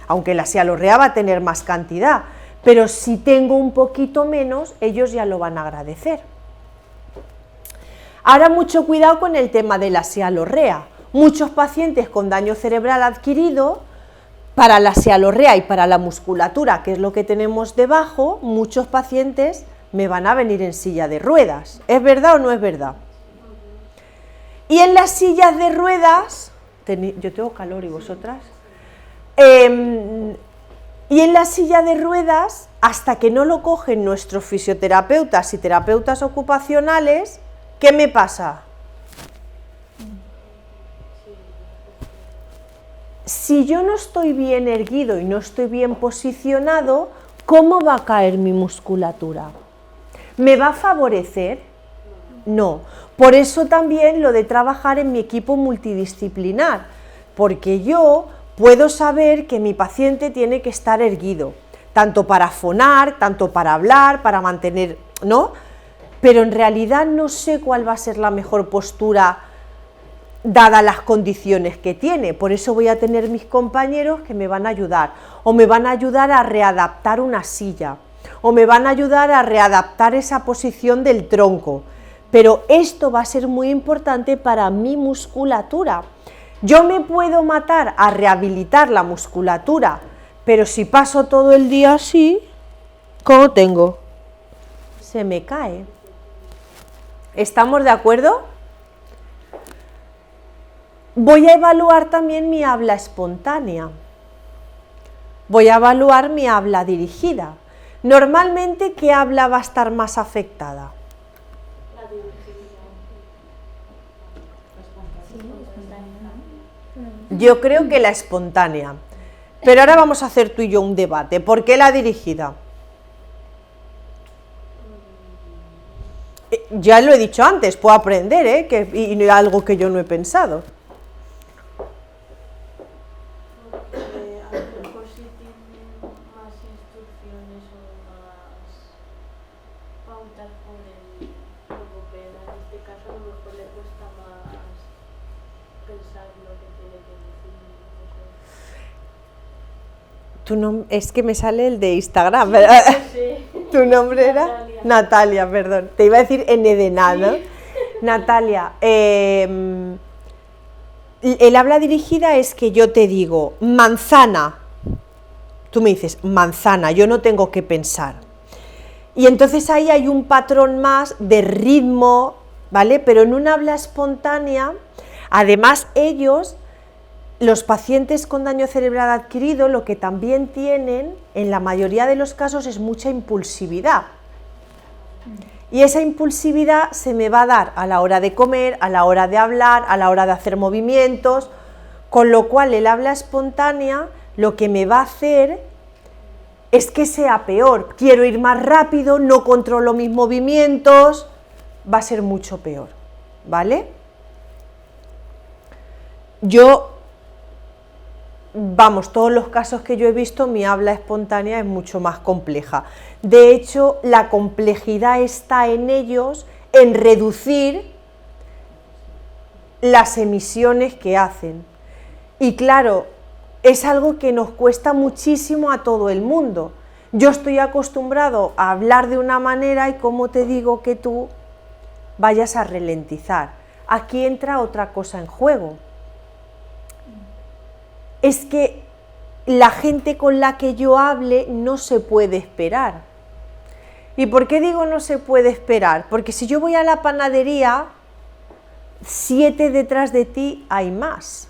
aunque la sialorrea va a tener más cantidad, pero si tengo un poquito menos, ellos ya lo van a agradecer. Ahora mucho cuidado con el tema de la sialorrea. Muchos pacientes con daño cerebral adquirido, para la sialorrea y para la musculatura, que es lo que tenemos debajo, muchos pacientes me van a venir en silla de ruedas. ¿Es verdad o no es verdad? Y en las sillas de ruedas, yo tengo calor y vosotras, y en la silla de ruedas, hasta que no lo cogen nuestros fisioterapeutas y terapeutas ocupacionales, ¿qué me pasa? Si yo no estoy bien erguido y no estoy bien posicionado, ¿cómo va a caer mi musculatura? ¿Me va a favorecer? No. Por eso también lo de trabajar en mi equipo multidisciplinar, porque yo puedo saber que mi paciente tiene que estar erguido, tanto para fonar, tanto para hablar, para mantener, ¿no? Pero en realidad no sé cuál va a ser la mejor postura dadas las condiciones que tiene. Por eso voy a tener mis compañeros que me van a ayudar, o me van a ayudar a readaptar una silla, o me van a ayudar a readaptar esa posición del tronco. Pero esto va a ser muy importante para mi musculatura. Yo me puedo matar a rehabilitar la musculatura, pero si paso todo el día así, ¿cómo tengo? Se me cae. ¿Estamos de acuerdo? Voy a evaluar también mi habla espontánea. Voy a evaluar mi habla dirigida. Normalmente, ¿qué habla va a estar más afectada? La dirigida. Yo creo que la espontánea. Pero ahora vamos a hacer tú y yo un debate. ¿Por qué la dirigida? Ya lo he dicho antes, puedo aprender, y no es algo que yo no he pensado. A lo mejor si tienen más instrucciones o más pautas por el logopeda, en este caso a lo mejor le cuesta más pensar lo que tiene que decir. No sé. Es que me sale el de Instagram, ¿verdad? Sí. ¿Tu nombre era? Natalia. Natalia, perdón. Te iba a decir N de nada. Sí. Natalia, el habla dirigida es que yo te digo manzana. Tú me dices manzana, yo no tengo que pensar. Y entonces ahí hay un patrón más de ritmo, ¿vale? Pero en un habla espontánea, además ellos, los pacientes con daño cerebral adquirido, lo que también tienen, en la mayoría de los casos, es mucha impulsividad. Y esa impulsividad se me va a dar a la hora de comer, a la hora de hablar, a la hora de hacer movimientos, con lo cual el habla espontánea lo que me va a hacer es que sea peor. Quiero ir más rápido, no controlo mis movimientos, va a ser mucho peor, ¿vale? Todos los casos que yo he visto, mi habla espontánea es mucho más compleja. De hecho, la complejidad está en ellos, en reducir las emisiones que hacen. Y claro, es algo que nos cuesta muchísimo a todo el mundo. Yo estoy acostumbrado a hablar de una manera y cómo te digo que tú vayas a ralentizar. Aquí entra otra cosa en juego. Es que la gente con la que yo hable no se puede esperar. ¿Y por qué digo no se puede esperar? Porque si yo voy a la panadería, 7 detrás de ti hay más.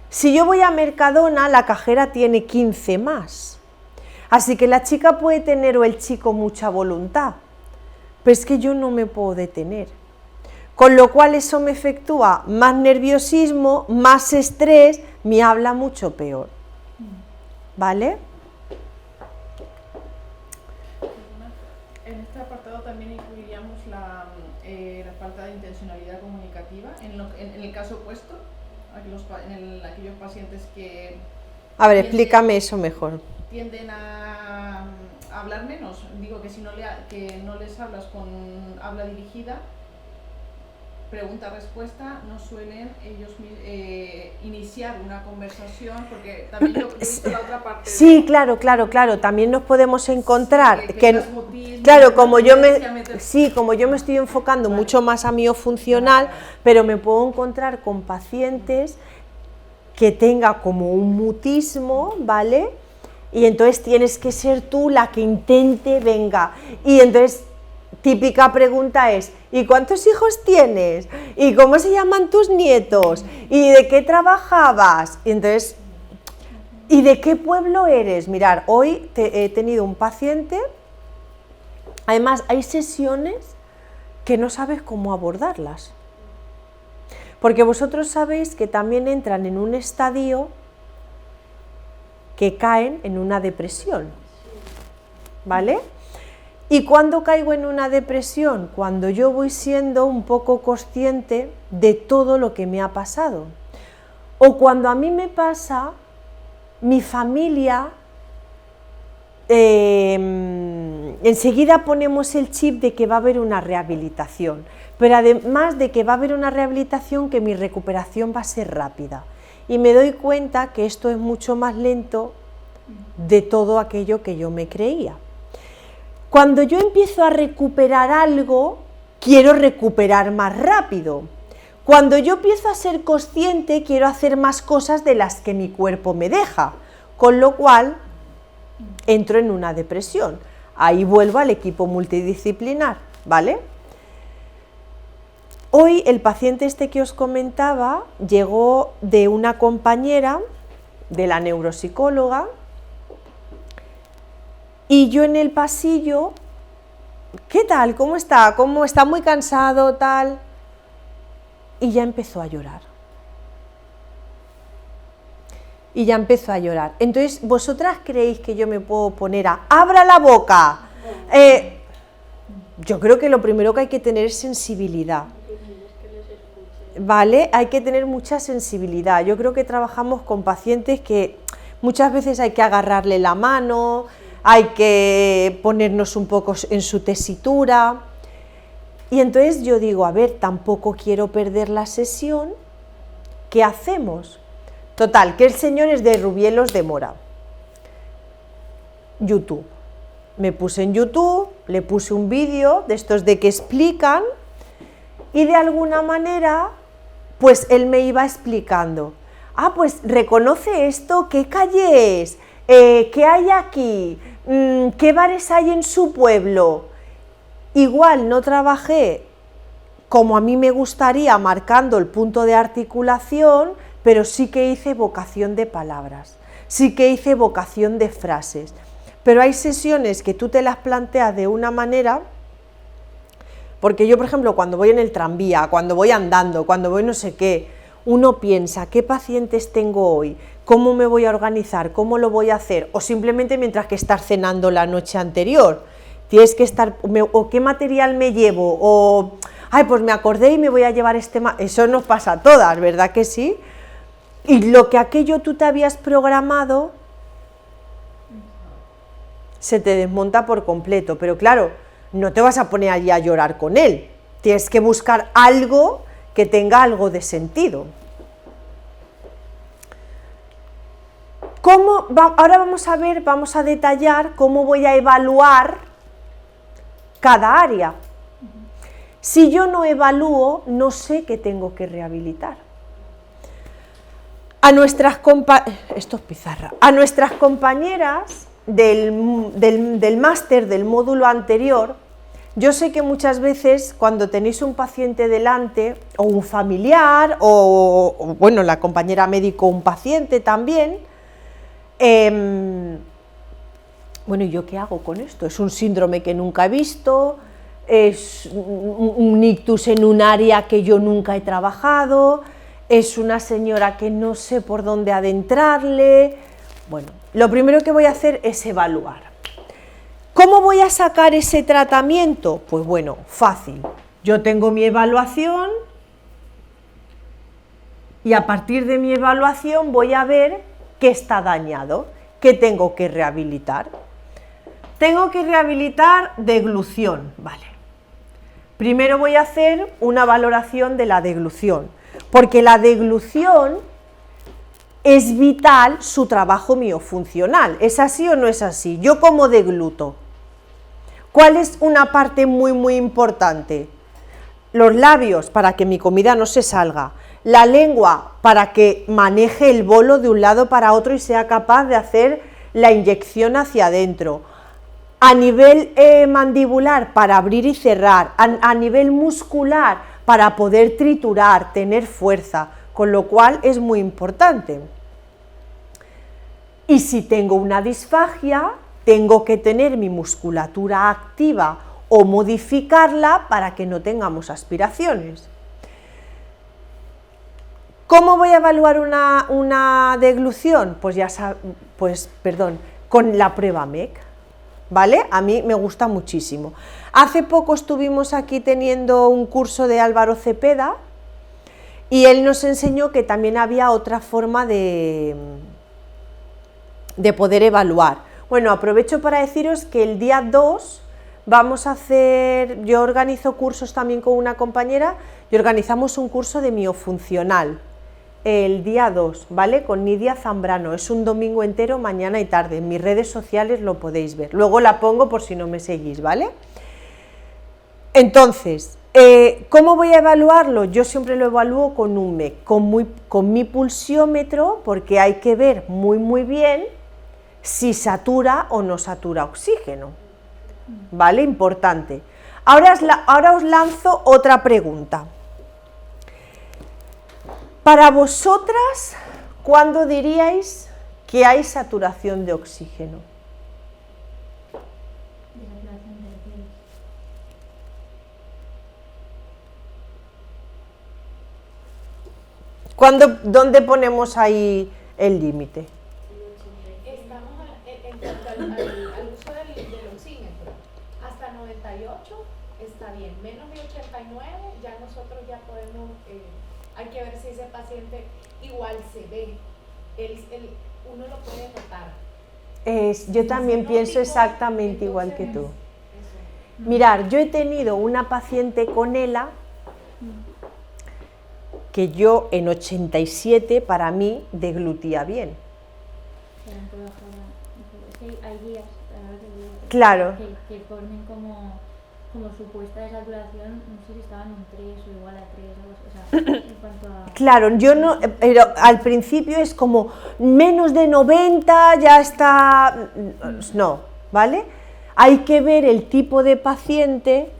Si yo voy a Mercadona, la cajera tiene 15 más. Así que la chica puede tener o el chico mucha voluntad, pero es que yo no me puedo detener. Con lo cual eso me efectúa más nerviosismo, más estrés, me habla mucho peor. ¿Vale? En este apartado también incluiríamos la falta de intencionalidad comunicativa, en el caso opuesto, aquellos pacientes que A ver, explícame eso mejor. tienden a hablar menos. Digo que si no, que no les hablas con habla dirigida, pregunta-respuesta, no suelen ellos iniciar una conversación, porque también yo he visto la otra parte. Sí, claro, también nos podemos encontrar sí, que mutismo, claro, como yo como yo me estoy enfocando mucho más a miofuncional, pero me puedo encontrar con pacientes que tenga como un mutismo, ¿vale? Y entonces tienes que ser tú la que intente, venga, y entonces típica pregunta es, ¿y cuántos hijos tienes? ¿Y cómo se llaman tus nietos? ¿Y de qué trabajabas? Y entonces, ¿y de qué pueblo eres? Mirar, hoy he tenido un paciente, además hay sesiones que no sabes cómo abordarlas, porque vosotros sabéis que también entran en un estadio que caen en una depresión, ¿vale? ¿Y cuándo caigo en una depresión? Cuando yo voy siendo un poco consciente de todo lo que me ha pasado. O cuando a mí me pasa, mi familia, enseguida ponemos el chip de que va a haber una rehabilitación, pero además de que va a haber una rehabilitación, que mi recuperación va a ser rápida. Y me doy cuenta que esto es mucho más lento de todo aquello que yo me creía. Cuando yo empiezo a recuperar algo, quiero recuperar más rápido. Cuando yo empiezo a ser consciente, quiero hacer más cosas de las que mi cuerpo me deja, con lo cual entro en una depresión. Ahí vuelvo al equipo multidisciplinar, ¿vale? Hoy el paciente este que os comentaba llegó de una compañera, de la neuropsicóloga, y yo en el pasillo, ¿qué tal? ¿Cómo está? ¿Cómo está? Muy cansado, tal. Y ya empezó a llorar. Entonces, ¿vosotras creéis que yo me puedo poner a ¡abra la boca! Yo creo que lo primero que hay que tener es sensibilidad. ¿Vale? Hay que tener mucha sensibilidad. Yo creo que trabajamos con pacientes que muchas veces hay que agarrarle la mano, hay que ponernos un poco en su tesitura. Y entonces yo digo, a ver, tampoco quiero perder la sesión, ¿qué hacemos? Total, que el señor es de Rubielos de Mora. YouTube. Me puse en YouTube, le puse un vídeo de estos de que explican, y de alguna manera, pues él me iba explicando. Ah, pues reconoce esto, ¿qué calle es? ¿Qué hay aquí? ¿Qué bares hay en su pueblo? Igual no trabajé como a mí me gustaría marcando el punto de articulación, pero sí que hice evocación de palabras, sí que hice evocación de frases. Pero hay sesiones que tú te las planteas de una manera, porque yo, por ejemplo, cuando voy en el tranvía, cuando voy andando, cuando voy no sé qué, uno piensa, ¿qué pacientes tengo hoy? ¿Cómo me voy a organizar? ¿Cómo lo voy a hacer? O simplemente mientras que estás cenando la noche anterior, tienes que estar, o qué material me llevo, o, ay, pues me acordé y me voy a llevar eso nos pasa a todas, ¿verdad que sí? Y lo que aquello tú te habías programado, se te desmonta por completo, pero claro, no te vas a poner allí a llorar con él, tienes que buscar algo que tenga algo de sentido. Ahora vamos a detallar cómo voy a evaluar cada área. Si yo no evalúo, no sé qué tengo que rehabilitar. A nuestras compañeras del máster, del módulo anterior, yo sé que muchas veces cuando tenéis un paciente delante, o un familiar, o bueno, la compañera médico, un paciente también, bueno, ¿y yo qué hago con esto? Es un síndrome que nunca he visto, es un ictus en un área que yo nunca he trabajado, es una señora que no sé por dónde adentrarle. Bueno, lo primero que voy a hacer es evaluar. ¿Cómo voy a sacar ese tratamiento? Pues bueno, fácil. Yo tengo mi evaluación, Y a partir de mi evaluación voy a ver qué está dañado, qué tengo que rehabilitar. Tengo que rehabilitar deglución, vale. Primero voy a hacer una valoración de la deglución, porque la deglución es vital su trabajo miofuncional. ¿Es así o no es así? Yo como degluto. ¿Cuál es una parte muy importante? Los labios para que mi comida no se salga. La lengua para que maneje el bolo de un lado para otro y sea capaz de hacer la inyección hacia adentro. A nivel mandibular para abrir y cerrar. A nivel muscular para poder triturar, tener fuerza. Con lo cual es muy importante. Y si tengo una disfagia, tengo que tener mi musculatura activa o modificarla para que no tengamos aspiraciones. ¿Cómo voy a evaluar una deglución? Con la prueba MEC, ¿vale? A mí me gusta muchísimo. Hace poco estuvimos aquí teniendo un curso de Álvaro Cepeda y él nos enseñó que también había otra forma de poder evaluar. Bueno, aprovecho para deciros que el día 2 vamos a hacer, yo organizo cursos también con una compañera y organizamos un curso de miofuncional el día 2, ¿vale? Con Nidia Zambrano, es un domingo entero, mañana y tarde, en mis redes sociales lo podéis ver, luego la pongo por si no me seguís, ¿vale? Entonces, ¿cómo voy a evaluarlo? Yo siempre lo evalúo con un MEC, con mi pulsiómetro, porque hay que ver muy bien si satura o no satura oxígeno, ¿vale? Importante. Ahora os lanzo otra pregunta. Para vosotras, ¿cuándo diríais que hay saturación de oxígeno? ¿Dónde ponemos ahí el límite? Estamos en cuanto al uso del oxímetro. Hasta 98 está bien. Menos de 89 ya nosotros ya podemos, hay que ver si ese paciente igual se ve. Uno lo puede notar. Yo también pienso exactamente igual que tú. Mirar, yo he tenido una paciente con ELA que yo en 87 para mí deglutía bien. Hay días Claro. que ponen como supuesta de saturación, no sé si estaban un 3 o igual a 3, o sea, en cuanto a... Claro, yo no, pero al principio es como menos de 90 ya está, no, ¿vale? Hay que ver el tipo de paciente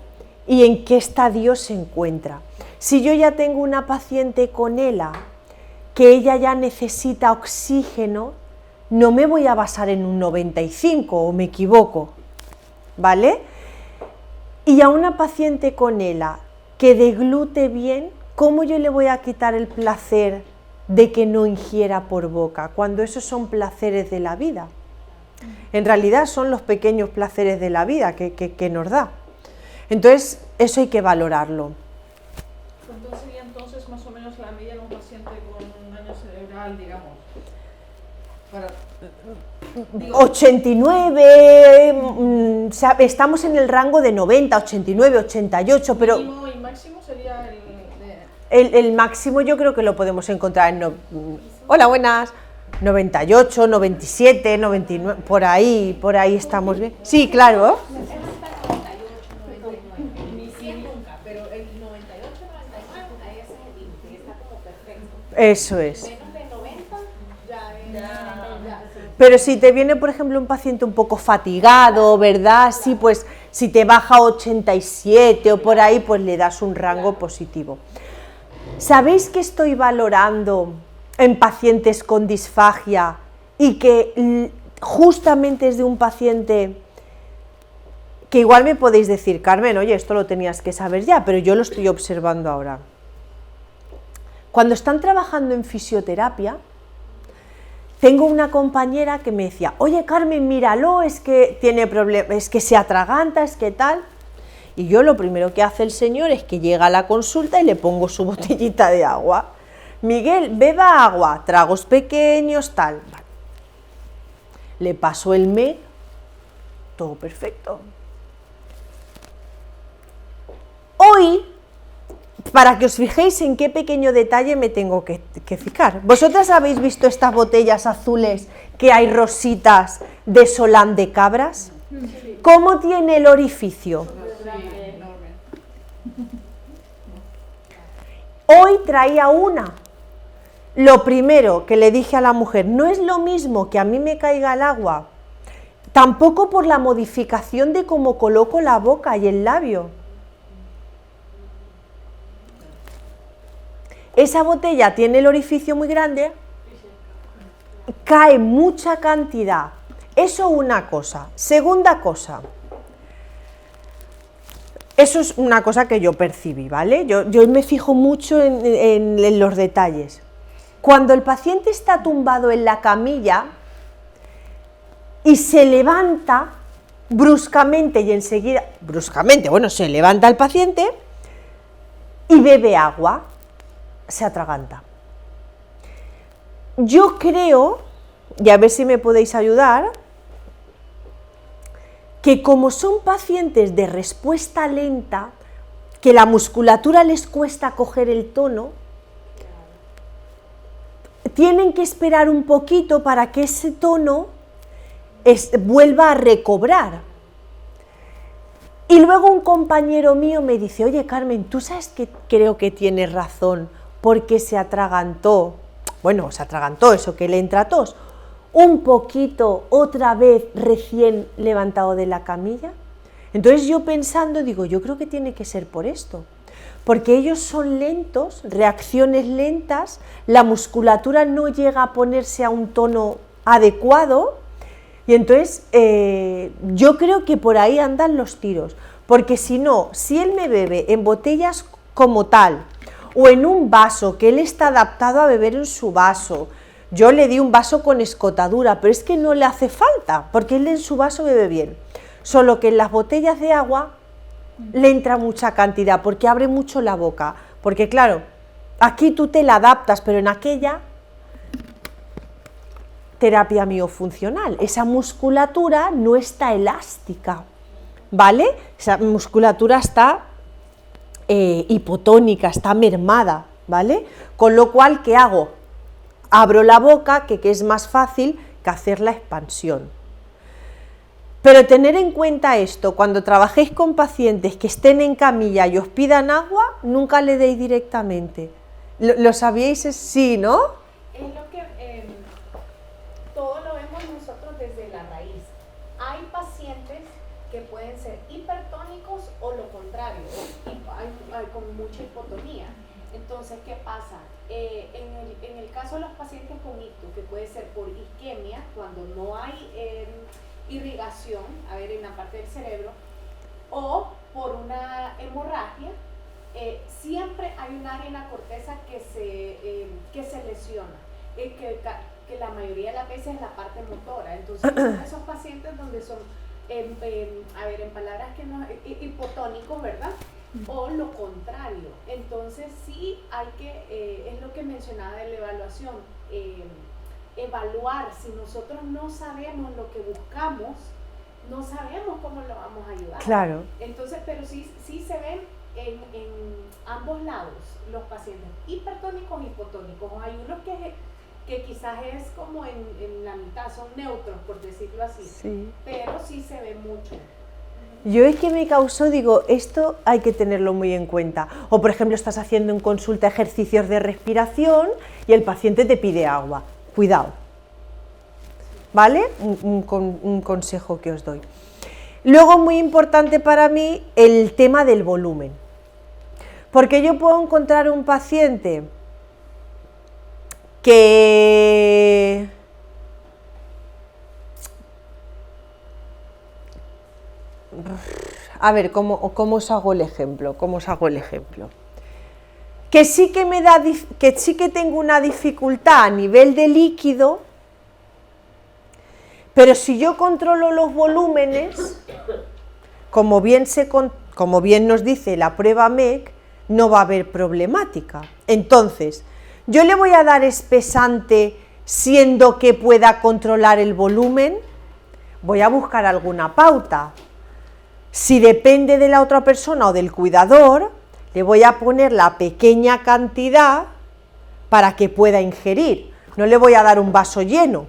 y en qué estadio se encuentra. Si yo ya tengo una paciente con ELA, que ella ya necesita oxígeno, no me voy a basar en un 95 o me equivoco, ¿vale? Y a una paciente con ELA que deglute bien, ¿cómo yo le voy a quitar el placer de que no ingiera por boca? Cuando esos son placeres de la vida. En realidad son los pequeños placeres de la vida que nos da. Entonces, eso hay que valorarlo. ¿Cuánto sería entonces más o menos la media de un paciente con daño cerebral, digamos? 89, estamos en el rango de 90, 89, 88, pero... ¿Mínimo y máximo sería el máximo yo creo que lo podemos encontrar en... Hola, buenas. 98, 97, 99, por ahí estamos bien. Sí, claro. Eso es. Pero si te viene, por ejemplo, un paciente un poco fatigado, ¿verdad? Sí, pues si te baja a 87 o por ahí, pues le das un rango positivo. ¿Sabéis que estoy valorando en pacientes con disfagia y que justamente es de un paciente que igual me podéis decir, Carmen, oye, esto lo tenías que saber ya, pero yo lo estoy observando ahora? Cuando están trabajando en fisioterapia, tengo una compañera que me decía, oye Carmen, míralo, es que tiene problemas, es que se atraganta, es que tal. Y yo lo primero que hace el señor es que llega a la consulta y le pongo su botellita de agua. Miguel, beba agua, tragos pequeños, tal. Vale. Le paso el MEC, todo perfecto. Hoy, para que os fijéis en qué pequeño detalle me tengo que fijar. ¿Vosotras habéis visto estas botellas azules que hay rositas de Solán de cabras? ¿Cómo tiene el orificio? Hoy traía una. Lo primero que le dije a la mujer, no es lo mismo que a mí me caiga el agua, tampoco por la modificación de cómo coloco la boca y el labio. Esa botella tiene el orificio muy grande, cae mucha cantidad. Eso una cosa. Segunda cosa. Eso es una cosa que yo percibí, ¿vale? Yo me fijo mucho en los detalles. Cuando el paciente está tumbado en la camilla y se levanta bruscamente y enseguida, se levanta el paciente y bebe agua, se atraganta. Yo creo, y a ver si me podéis ayudar, que como son pacientes de respuesta lenta, que la musculatura les cuesta coger el tono, tienen que esperar un poquito para que ese tono vuelva a recobrar. Y luego un compañero mío me dice, oye Carmen, ¿tú sabes que creo que tienes razón? Porque se atragantó, eso que le entra tos, un poquito otra vez recién levantado de la camilla. Entonces yo pensando digo, yo creo que tiene que ser por esto, porque ellos son lentos, reacciones lentas, la musculatura no llega a ponerse a un tono adecuado y entonces yo creo que por ahí andan los tiros, porque si no, si él me bebe en botellas como tal, o en un vaso que él está adaptado a beber en su vaso, yo le di un vaso con escotadura, pero es que no le hace falta, porque él en su vaso bebe bien, solo que en las botellas de agua le entra mucha cantidad, porque abre mucho la boca, porque claro, aquí tú te la adaptas, pero en aquella, terapia miofuncional, esa musculatura no está elástica, ¿vale? Esa musculatura está hipotónica, está mermada, ¿vale? Con lo cual, ¿qué hago? Abro la boca, que es más fácil que hacer la expansión. Pero tener en cuenta esto, cuando trabajéis con pacientes que estén en camilla y os pidan agua, nunca le deis directamente. ¿Lo sabíais? Sí, ¿no? Es lo que todo lo vemos nosotros desde la raíz. Hay pacientes que pueden ser hipertónicos o lo contrario, hay con mucha hipotonía. Entonces, ¿qué pasa? En el caso de los pacientes con ictus, que puede ser por isquemia, cuando no hay irrigación, en la parte del cerebro, o por una hemorragia, siempre hay un área en la corteza que se lesiona, que la mayoría de las veces es la parte motora. Entonces, son esos pacientes donde son, en palabras que no, hipotónicos, ¿verdad? O lo contrario. Entonces sí hay que, es lo que mencionaba de la evaluación, evaluar. Si nosotros no sabemos lo que buscamos, no sabemos cómo lo vamos a ayudar. Claro. Entonces, pero sí se ven en ambos lados los pacientes hipertónicos y hipotónicos. Hay unos que quizás es como en la mitad, son neutros, por decirlo así, sí. Pero sí se ve mucho. Yo es que me causó, digo, esto hay que tenerlo muy en cuenta. O por ejemplo, estás haciendo en consulta ejercicios de respiración y el paciente te pide agua. Cuidado, ¿vale? Un consejo que os doy. Luego, muy importante para mí, el tema del volumen. Porque yo puedo encontrar un paciente que a ver, ¿cómo os hago el ejemplo? Que sí que tengo una dificultad a nivel de líquido, pero si yo controlo los volúmenes, como bien nos dice la prueba MEC, no va a haber problemática. Entonces, ¿Yo le voy a dar espesante siendo que pueda controlar el volumen? Voy a buscar alguna pauta. Si depende de la otra persona o del cuidador, le voy a poner la pequeña cantidad para que pueda ingerir. No le voy a dar un vaso lleno,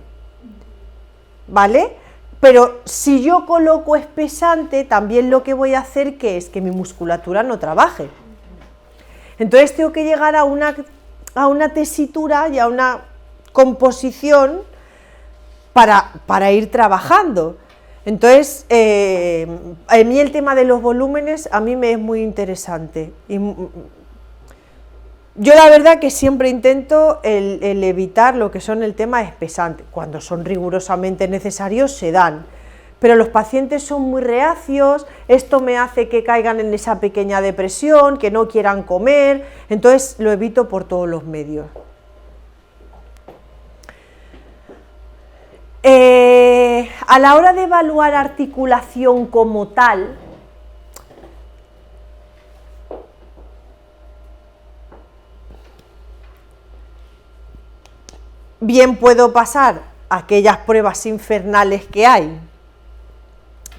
¿vale? Pero si yo coloco espesante, también lo que voy a hacer que es que mi musculatura no trabaje. Entonces tengo que llegar a una tesitura y a una composición para ir trabajando. Entonces, a mí el tema de los volúmenes a mí me es muy interesante. Y yo la verdad que siempre intento el evitar lo que son el tema espesante. Cuando son rigurosamente necesarios se dan, pero los pacientes son muy reacios, esto me hace que caigan en esa pequeña depresión, que no quieran comer, entonces lo evito por todos los medios. A la hora de evaluar articulación como tal, bien puedo pasar aquellas pruebas infernales que hay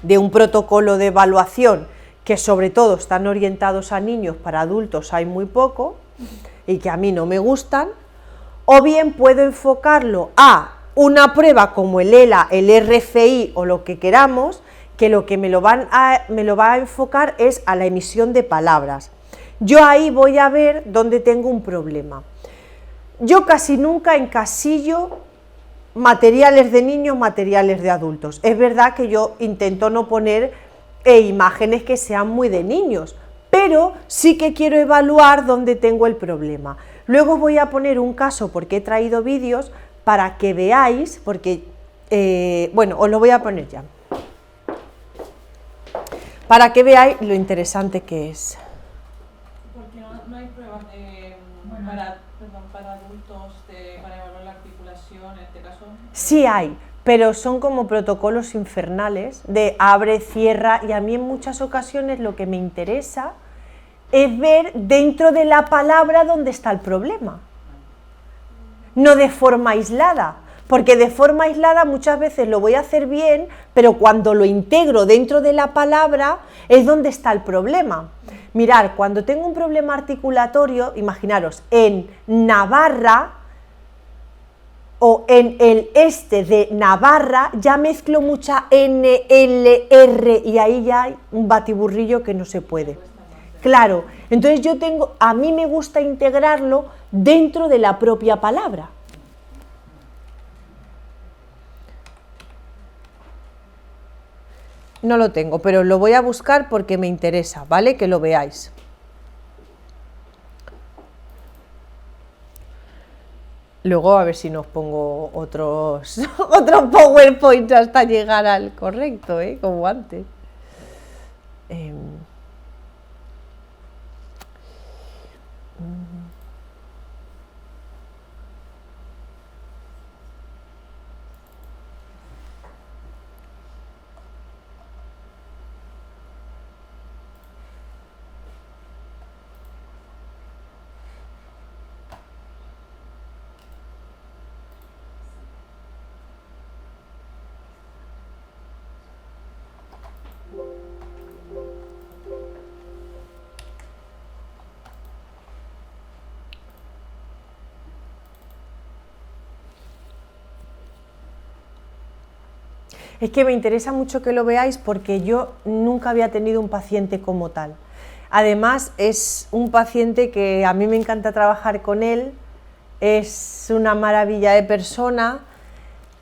de un protocolo de evaluación que sobre todo están orientados a niños, para adultos hay muy poco y que a mí no me gustan, o bien puedo enfocarlo a una prueba como el ELA, el RFI o lo que queramos, que lo que me lo va a enfocar es a la emisión de palabras. Yo ahí voy a ver dónde tengo un problema. Yo casi nunca encasillo materiales de niños, materiales de adultos. Es verdad que yo intento no poner imágenes que sean muy de niños, pero sí que quiero evaluar dónde tengo el problema. Luego voy a poner un caso porque he traído vídeos para que veáis, porque, bueno, os lo voy a poner ya, para que veáis lo interesante que es. Porque no hay pruebas para adultos para evaluar la articulación, en este caso. Sí hay, pero son como protocolos infernales de abre, cierra, y a mí en muchas ocasiones lo que me interesa es ver dentro de la palabra dónde está el problema. No de forma aislada, porque de forma aislada muchas veces lo voy a hacer bien, pero cuando lo integro dentro de la palabra es donde está el problema. Mirad, cuando tengo un problema articulatorio, imaginaros, en Navarra o en el este de Navarra, ya mezclo mucha N, L, R y ahí ya hay un batiburrillo que no se puede. Claro, entonces a mí me gusta integrarlo dentro de la propia palabra. No lo tengo, pero lo voy a buscar porque me interesa, ¿vale? Que lo veáis. Luego a ver si nos pongo otros PowerPoints hasta llegar al correcto, como antes. Es que me interesa mucho que lo veáis porque yo nunca había tenido un paciente como tal. Además es un paciente que a mí me encanta trabajar con él, es una maravilla de persona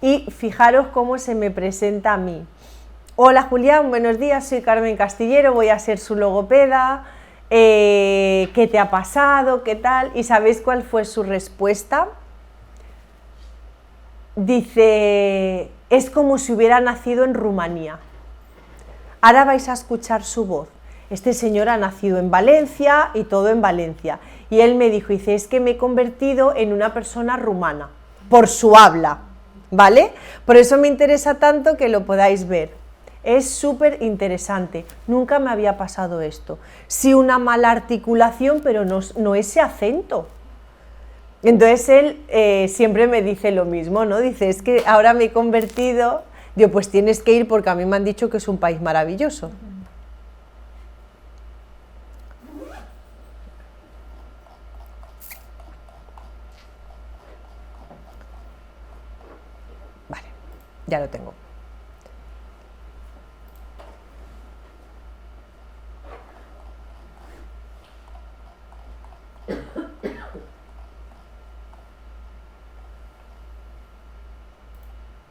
y fijaros cómo se me presenta a mí. Hola Julián, buenos días, soy Carmen Castillero, voy a ser su logopeda, ¿qué te ha pasado? ¿Qué tal? ¿Y sabéis cuál fue su respuesta? Dice, es como si hubiera nacido en Rumanía. Ahora vais a escuchar su voz. Este señor ha nacido en Valencia y todo en Valencia. Y él me dijo, dice, es que me he convertido en una persona rumana, por su habla, ¿vale? Por eso me interesa tanto que lo podáis ver. Es súper interesante, nunca me había pasado esto. Sí una mala articulación, pero no ese acento. Entonces él siempre me dice lo mismo, ¿no? Dice, es que ahora me he convertido, digo, pues tienes que ir porque a mí me han dicho que es un país maravilloso. Vale, ya lo tengo.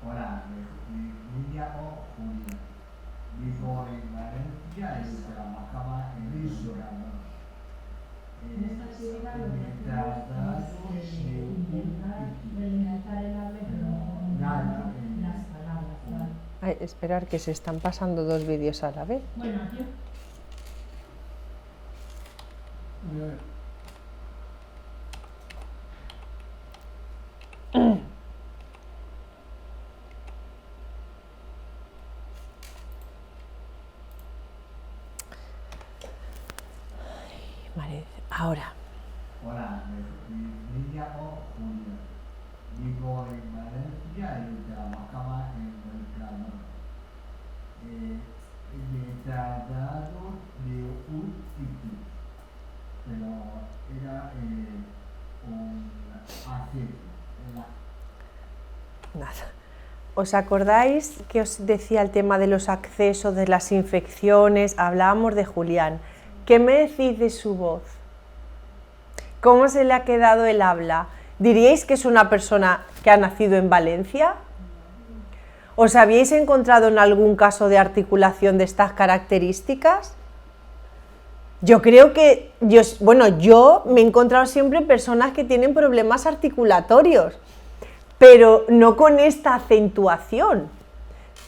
Hola, me llamo Julián. Vivo en Valencia y trabajaba en el programa. Me traslado Ay, esperar que se están pasando dos vídeos a la vez. Vale, ahora. Hola, me llamo Julián. Vivo en Valencia y trabajaba en Belgrano. Me traslado de un sitio, pero era un acceso. Nada. ¿Os acordáis que os decía el tema de los accesos, de las infecciones? Hablábamos de Julián. ¿Qué me decís de su voz? ¿Cómo se le ha quedado el habla? ¿Diríais que es una persona que ha nacido en Valencia? ¿Os habíais encontrado en algún caso de articulación de estas características? Yo creo que, yo me he encontrado siempre personas que tienen problemas articulatorios, pero no con esta acentuación.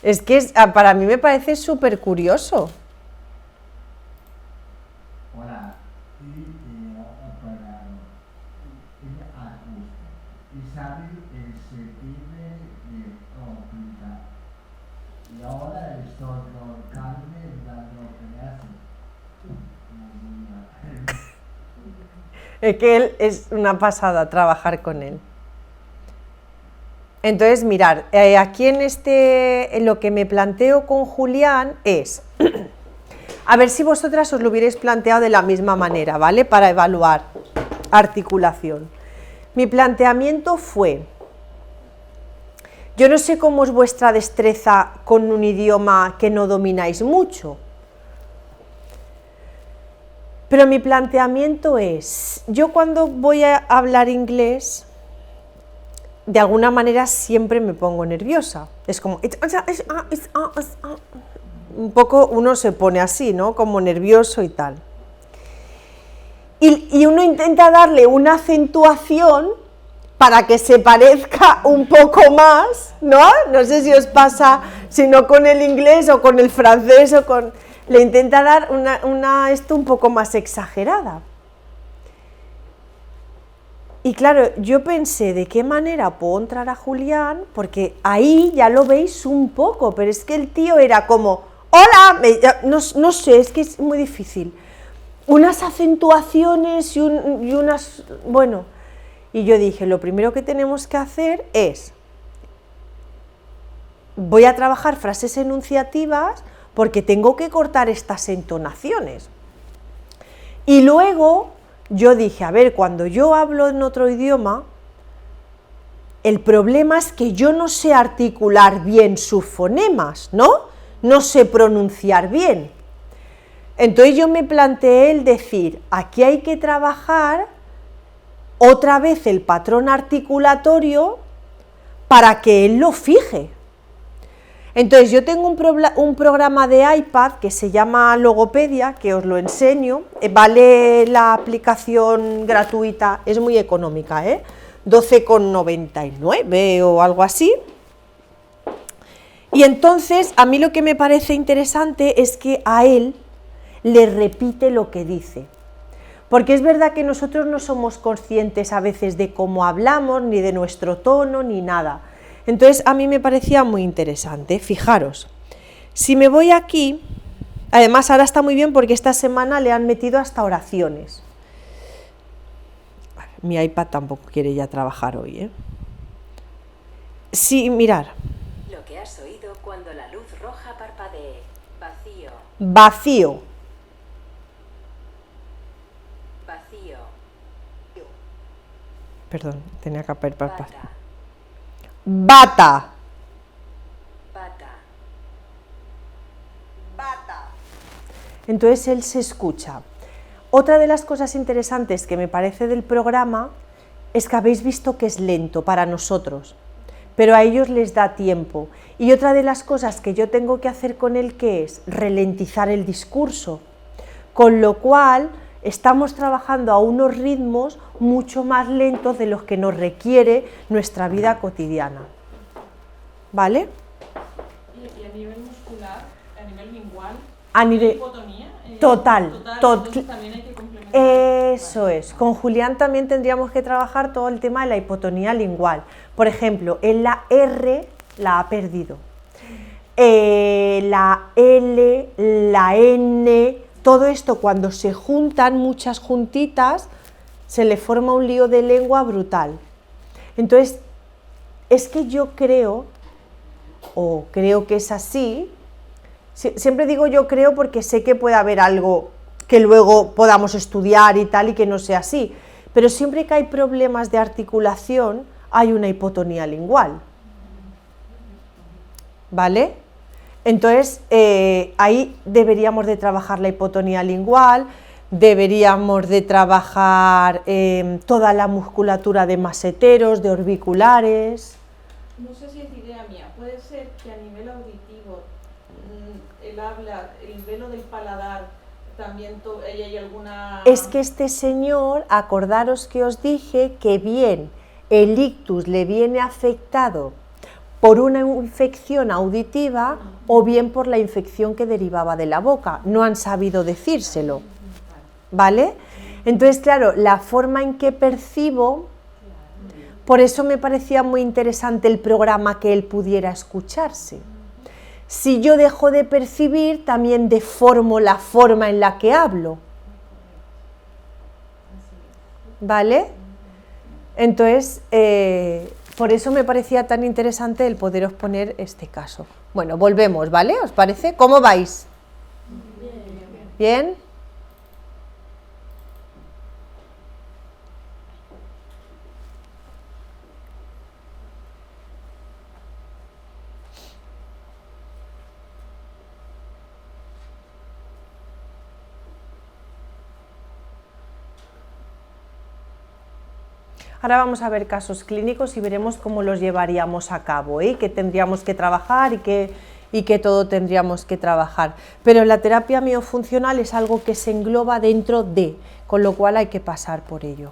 Es que para mí me parece súper curioso. Hola, y operado en ajuste. Isabel se tiene que complicar. Y ahora estoy con Carmen dando clases. Es que él es una pasada trabajar con él. Entonces, mirad, aquí en lo que me planteo con Julián es, a ver si vosotras os lo hubierais planteado de la misma manera, ¿vale? Para evaluar articulación. Mi planteamiento fue, yo no sé cómo es vuestra destreza con un idioma que no domináis mucho, pero mi planteamiento es, yo cuando voy a hablar inglés, de alguna manera siempre me pongo nerviosa. Es como, un poco uno se pone así, ¿no? Como nervioso y tal. Y uno intenta darle una acentuación para que se parezca un poco más, ¿no? No sé si os pasa, si no con el inglés o con el francés o con... Le intenta dar esto un poco más exagerada. Y claro, yo pensé, ¿de qué manera puedo entrar a Julián? Porque ahí ya lo veis un poco, pero es que el tío era como, ¡hola! No sé, es que es muy difícil. Unas acentuaciones y unas... Bueno, y yo dije, lo primero que tenemos que hacer es, voy a trabajar frases enunciativas porque tengo que cortar estas entonaciones. Y luego... Yo dije, a ver, cuando yo hablo en otro idioma, el problema es que yo no sé articular bien sus fonemas, ¿no? No sé pronunciar bien. Entonces yo me planteé el decir, aquí hay que trabajar otra vez el patrón articulatorio para que él lo fije. Entonces yo tengo un programa de iPad que se llama Logopedia, que os lo enseño, vale la aplicación gratuita, es muy económica, 12,99 o algo así. Y entonces a mí lo que me parece interesante es que a él le repite lo que dice. Porque es verdad que nosotros no somos conscientes a veces de cómo hablamos, ni de nuestro tono, ni nada. Entonces a mí me parecía muy interesante. Fijaros, si me voy aquí, además ahora está muy bien porque esta semana le han metido hasta oraciones. A ver. Mi iPad tampoco quiere ya trabajar hoy, ¿eh? Sí, mirar. Lo que has oído cuando la luz roja parpadee. Vacío. Vacío. Vacío. Perdón, tenía que haber parpadeado. Bata. Bata. Bata. Entonces él se escucha. Otra de las cosas interesantes que me parece del programa es que habéis visto que es lento para nosotros, pero a ellos les da tiempo. Y otra de las cosas que yo tengo que hacer con él, ¿qué es? Ralentizar el discurso. Con lo cual estamos trabajando a unos ritmos mucho más lentos de los que nos requiere nuestra vida cotidiana. ¿Vale? Y a nivel muscular, a nivel lingual, A nivel... hipotonía, Total. entonces también hay que complementar. Eso es. Con Julián también tendríamos que trabajar todo el tema de la hipotonía lingual. Por ejemplo, en la R la ha perdido. La L, la N, todo esto cuando se juntan muchas juntitas, se le forma un lío de lengua brutal. Entonces, es que yo creo, o creo que es así, siempre digo yo creo porque sé que puede haber algo que luego podamos estudiar y tal y que no sea así, pero siempre que hay problemas de articulación hay una hipotonía lingual, ¿vale? Entonces ahí deberíamos de trabajar la hipotonía lingual, deberíamos de trabajar toda la musculatura de maseteros, de orbiculares. No sé si es idea mía, puede ser que a nivel auditivo, el habla, el velo del paladar, también hay alguna... Es que este señor, acordaros que os dije que bien el ictus le viene afectado por una infección auditiva o bien por la infección que derivaba de la boca, no han sabido decírselo, ¿vale? Entonces, claro, la forma en que percibo, por eso me parecía muy interesante el programa que él pudiera escucharse. Si yo dejo de percibir, también deformo la forma en la que hablo, ¿vale? Entonces, por eso me parecía tan interesante el poderos poner este caso. Bueno, volvemos, ¿vale? ¿Os parece? ¿Cómo vais? ¿Bien? Ahora vamos a ver casos clínicos y veremos cómo los llevaríamos a cabo, ¿eh? Qué tendríamos que trabajar y qué todo tendríamos que trabajar. Pero la terapia miofuncional es algo que se engloba dentro de, con lo cual hay que pasar por ello.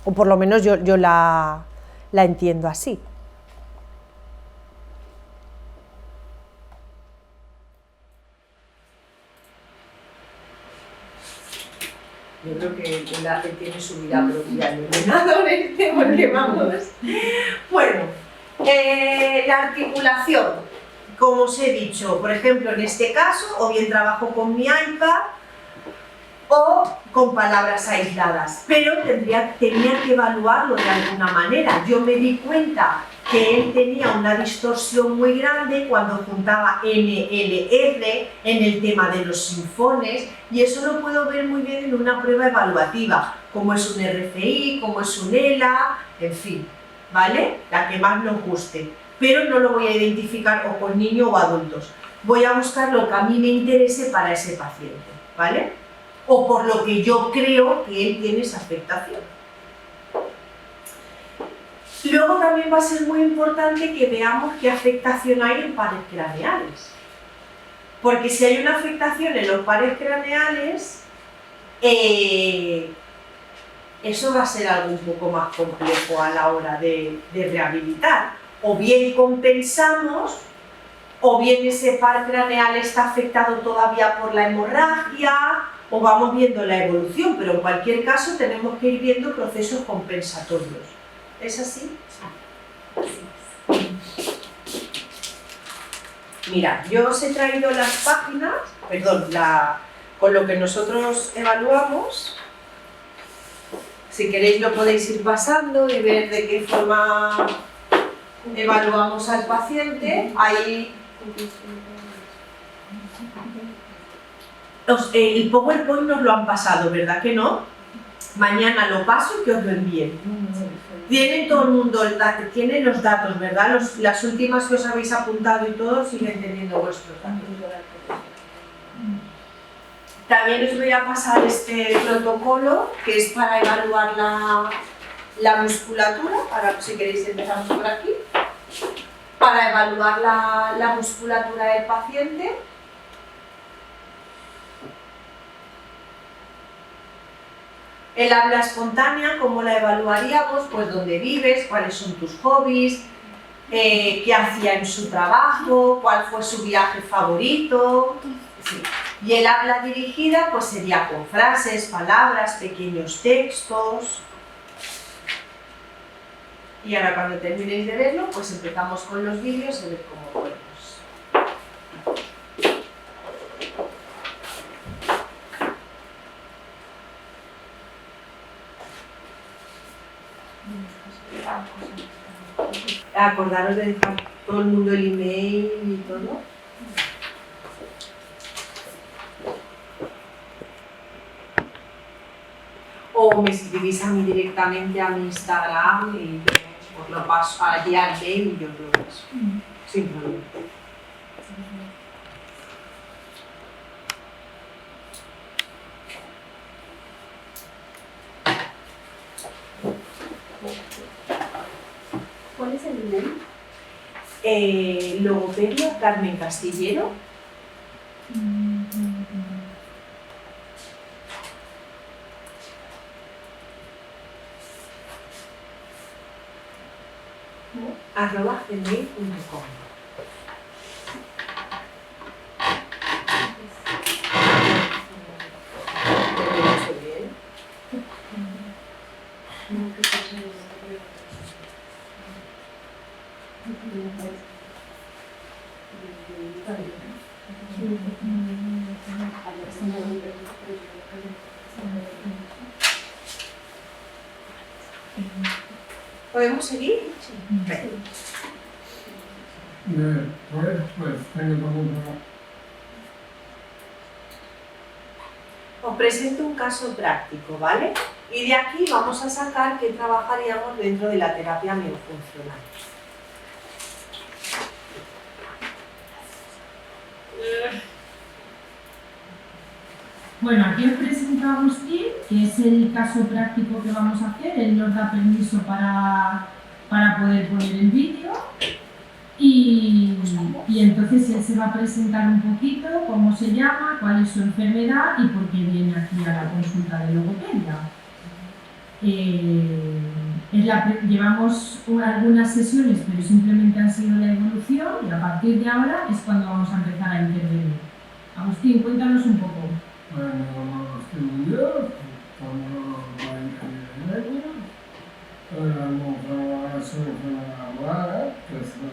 O por lo menos yo la entiendo así. Yo creo que él tiene su vida propia en el ordenador porque vamos. Bueno, la articulación, como os he dicho, por ejemplo, en este caso, o bien trabajo con mi iPad o con palabras aisladas, pero tenía que evaluarlo de alguna manera. Yo me di cuenta que él tenía una distorsión muy grande cuando juntaba NLR en el tema de los sinfones, y eso lo puedo ver muy bien en una prueba evaluativa, como es un RFI, como es un ELA, en fin, ¿vale? La que más nos guste, pero no lo voy a identificar o con niños o adultos. Voy a buscar lo que a mí me interese para ese paciente, ¿vale? O por lo que yo creo que él tiene esa afectación. Luego también va a ser muy importante que veamos qué afectación hay en pares craneales. Porque si hay una afectación en los pares craneales, eso va a ser algo un poco más complejo a la hora de rehabilitar. O bien compensamos, o bien ese par craneal está afectado todavía por la hemorragia, o vamos viendo la evolución, pero en cualquier caso tenemos que ir viendo procesos compensatorios. ¿Es así? Mira, yo os he traído las páginas, perdón, con lo que nosotros evaluamos. Si queréis lo podéis ir pasando y ver de qué forma evaluamos al paciente. Ahí el PowerPoint nos lo han pasado, ¿verdad que no? Mañana lo paso y que os lo envíen. Tienen todo el mundo, tienen los datos, ¿verdad? Las últimas que os habéis apuntado y todo siguen teniendo vuestros datos. También os voy a pasar este protocolo que es para evaluar la musculatura. Ahora, si queréis, empezamos por aquí. Para evaluar la musculatura del paciente. El habla espontánea, ¿cómo la evaluaríamos? Pues dónde vives, cuáles son tus hobbies, qué hacía en su trabajo, cuál fue su viaje favorito. Sí. Y el habla dirigida pues sería con frases, palabras, pequeños textos. Y ahora cuando terminéis de verlo, pues empezamos con los vídeos y ver cómo podemos. Acordaros de dejar todo el mundo el email y todo. O me escribís a mí directamente a mi Instagram y os lo paso allí al mail y yo os lo paso. Sin problema. ¿Cuál es el email? Logopedia Carmen Castillero. @gmail.com. ¿Podemos seguir? Sí. Os presento un caso práctico, ¿vale? Y de aquí vamos a sacar qué trabajaríamos dentro de la terapia miofuncional. Bueno, aquí os presento a Agustín, que es el caso práctico que vamos a hacer. Él nos da permiso para poder poner el vídeo y entonces él se va a presentar un poquito, cómo se llama, cuál es su enfermedad y por qué viene aquí a la consulta de logopedia. Llevamos algunas sesiones, pero simplemente han sido la evolución y a partir de ahora es cuando vamos a empezar a intervenir. Agustín, cuéntanos un poco. Bueno, estoy muy bien, estamos en la ingeniería. Hemos trabajado sobre la laboral, que es la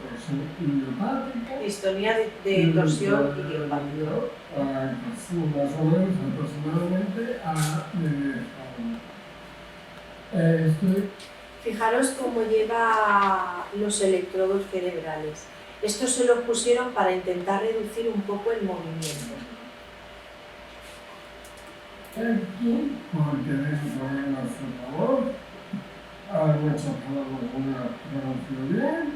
torsión idiopática. Distonía de torsión idiopática. Más o menos aproximadamente a Fijaros cómo lleva los electrodos cerebrales. Esto se los pusieron para intentar reducir un poco el movimiento. Porque dentro de nuestro favor hay muchas palabras pronunciadas bien.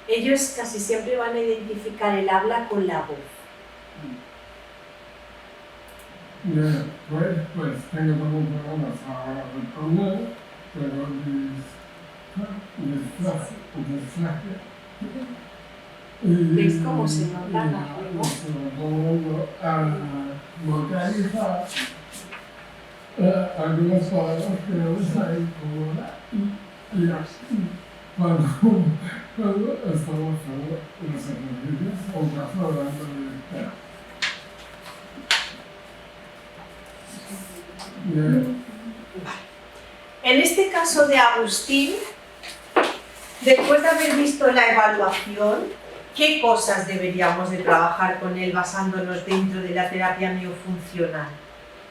Ellos casi siempre van a identificar el habla con la voz. Después, pues tengo también problemas ahora de comer, pero disfraje. ¿Veis cómo se nota la voz? A vocalizar algunas palabras que no saben cómo y así. Cuando estamos haciendo los ejercicios, o caso hablando de espera. En este caso de Agustín, después de haber visto la evaluación, ¿qué cosas deberíamos de trabajar con él basándonos dentro de la terapia miofuncional?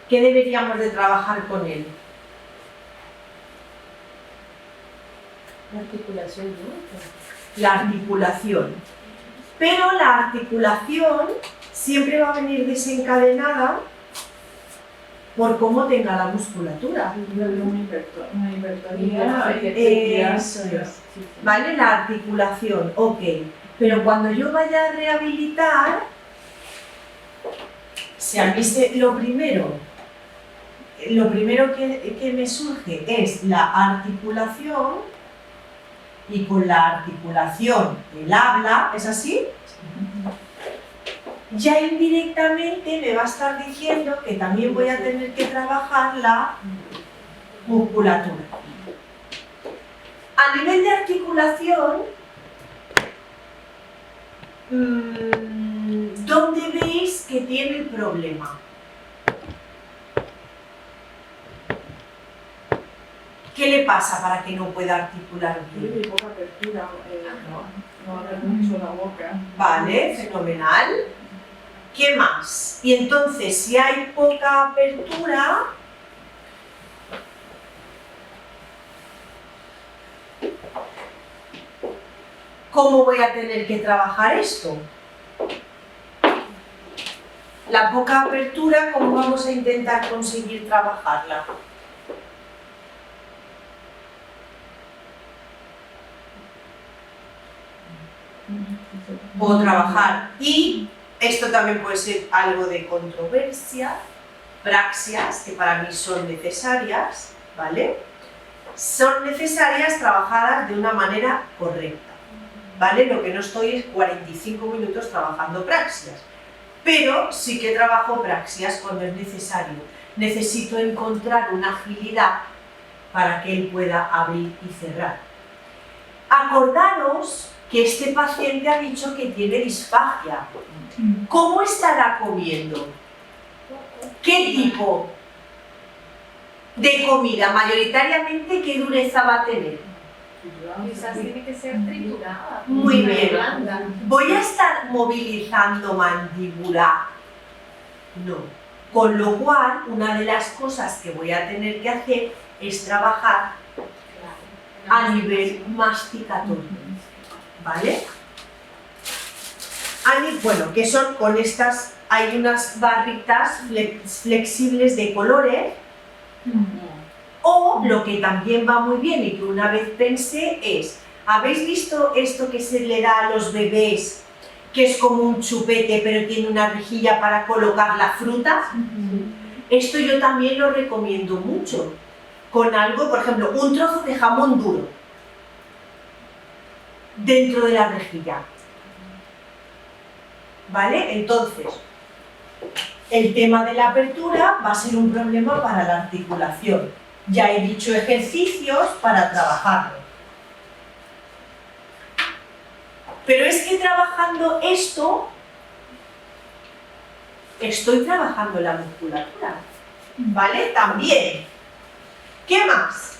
¿qué deberíamos de trabajar con él? La articulación, ¿no? La articulación. Pero la articulación siempre va a venir desencadenada por cómo tenga la musculatura. Una hipertonía. Eso es. ¿Vale? La articulación, ok. Pero cuando yo vaya a rehabilitar, si a mí lo primero que me surge es la articulación, y con la articulación el habla, ¿es así? Ya indirectamente me va a estar diciendo que también voy a tener que trabajar la musculatura. A nivel de articulación, ¿dónde veis que tiene el problema? ¿Qué le pasa para que no pueda articular bien? Tiene poca apertura, no abre mucho la boca. Vale, fenomenal. ¿Qué más? Y entonces, si hay poca apertura, ¿cómo voy a tener que trabajar esto? La poca apertura, ¿cómo vamos a intentar conseguir trabajarla? Puedo trabajar, y esto también puede ser algo de controversia, praxias que para mí son necesarias, ¿vale? Son necesarias trabajadas de una manera correcta, ¿vale? Lo que no estoy es 45 minutos trabajando praxias, pero sí que trabajo praxias cuando es necesario. Necesito encontrar una agilidad para que él pueda abrir y cerrar. Acordaros que este paciente ha dicho que tiene disfagia. ¿Cómo estará comiendo? ¿Qué tipo de comida? Mayoritariamente, ¿qué dureza va a tener? Quizás tiene que ser triturada. Muy bien. Blanda. ¿Voy a estar movilizando mandíbula? No. Con lo cual, una de las cosas que voy a tener que hacer es trabajar a nivel masticatorio. ¿Vale? Bueno, que son con estas, hay unas barritas flexibles de colores, o lo que también va muy bien y que una vez pensé es, ¿habéis visto esto que se le da a los bebés, que es como un chupete pero tiene una rejilla para colocar la fruta? Esto yo también lo recomiendo mucho, con algo, por ejemplo, un trozo de jamón duro dentro de la rejilla, ¿vale? Entonces, el tema de la apertura va a ser un problema para la articulación. Ya he dicho ejercicios para trabajarlo. Pero es que trabajando esto, estoy trabajando la musculatura, ¿vale? También. ¿Qué más?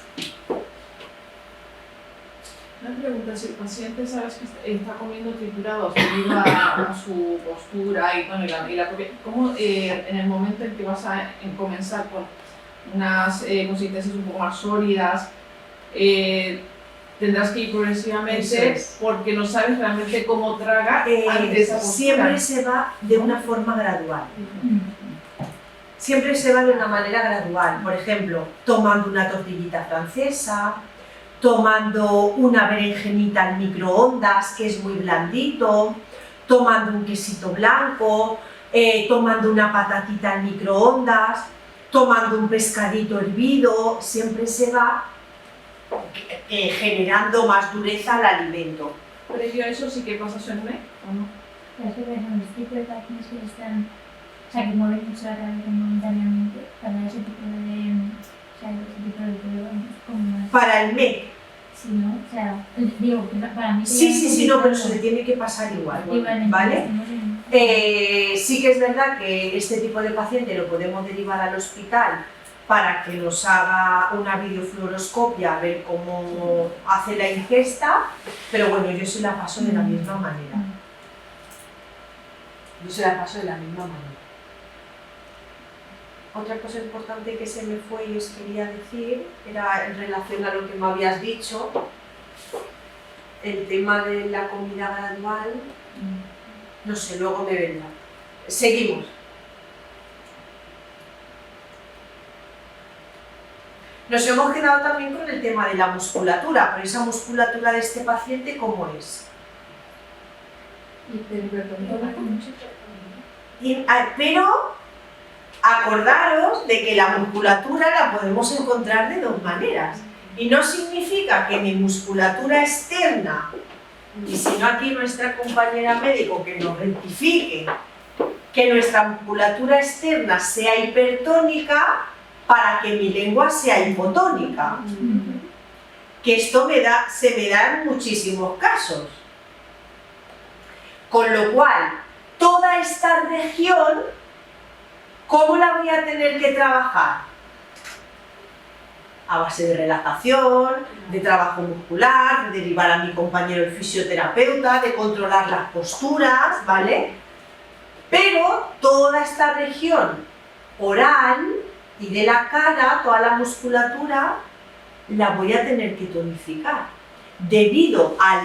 Una pregunta, si el paciente sabes que está comiendo triturados debido a su postura y, bueno, y la propia, ¿cómo en el momento en que vas a comenzar con unas consistencias un poco más sólidas, tendrás que ir progresivamente porque no sabes realmente cómo tragar ante esa postura? Siempre se va de una forma gradual. Siempre se va de una manera gradual. Por ejemplo, tomando una tortillita francesa, tomando una berenjenita al microondas, que es muy blandito, tomando un quesito blanco, tomando una patatita al microondas, tomando un pescadito hervido. Siempre se va generando más dureza al alimento. ¿Previo a eso sí que pasa sueñme o no? Es que, por ejemplo, este tipo de pacientes que están, o sea, que mueven mucho la cabeza momentáneamente, para ese tipo de... O sea, ese tipo de pruebas, como más... Para el MEC. Sí, ¿no? O sea, digo, que para mí... Sí, no, pero se le tiene que pasar igual, ¿vale? Sí que es verdad que este tipo de paciente lo podemos derivar al hospital para que nos haga una videofluoroscopia a ver cómo hace la ingesta, pero bueno, yo se la paso de la misma manera. Yo se la paso de la misma manera. otra cosa importante que se me fue y os quería decir era en relación a lo que me habías dicho, el tema de la comida gradual, no sé, luego me vendrá. Seguimos. Nos hemos quedado también con el tema de la musculatura, pero esa musculatura de este paciente, ¿cómo es? Pero acordaros de que la musculatura la podemos encontrar de dos maneras. Y no significa que mi musculatura externa, y si no aquí nuestra compañera médico que nos rectifique, que nuestra musculatura externa sea hipertónica para que mi lengua sea hipotónica. Que esto se me da en muchísimos casos. Con lo cual, toda esta región, ¿cómo la voy a tener que trabajar? A base de relajación, de trabajo muscular, de derivar a mi compañero el fisioterapeuta, de controlar las posturas, ¿vale? Pero toda esta región oral y de la cara, toda la musculatura, la voy a tener que tonificar. Debido a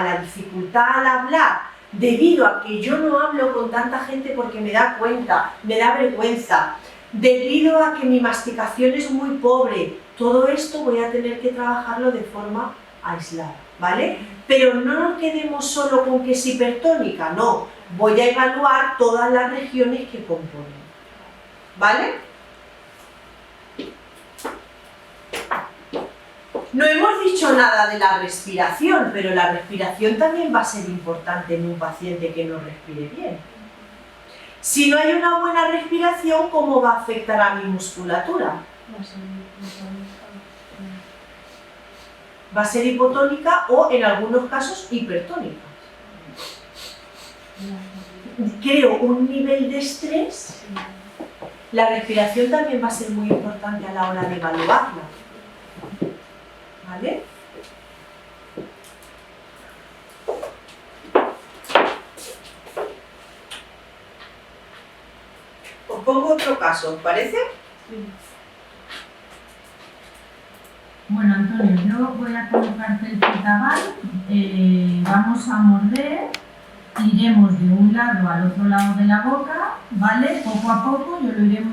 la dificultad al hablar, debido a que yo no hablo con tanta gente porque me da vergüenza, debido a que mi masticación es muy pobre, todo esto voy a tener que trabajarlo de forma aislada, ¿vale? Pero no nos quedemos solo con que es hipertónica, no, voy a evaluar todas las regiones que componen, ¿vale? No hemos dicho nada de la respiración, pero la respiración también va a ser importante en un paciente que no respire bien. Si no hay una buena respiración, ¿cómo va a afectar a mi musculatura? Va a ser hipotónica o, en algunos casos, hipertónica. Creo un nivel de estrés. La respiración también va a ser muy importante a la hora de evaluarla. ¿Vale? Os pongo otro caso, ¿os parece? Bueno, Antonio, yo voy a colocarte el Zetaval, vamos a morder, iremos de un lado al otro lado de la boca, ¿vale? Poco a poco yo lo iré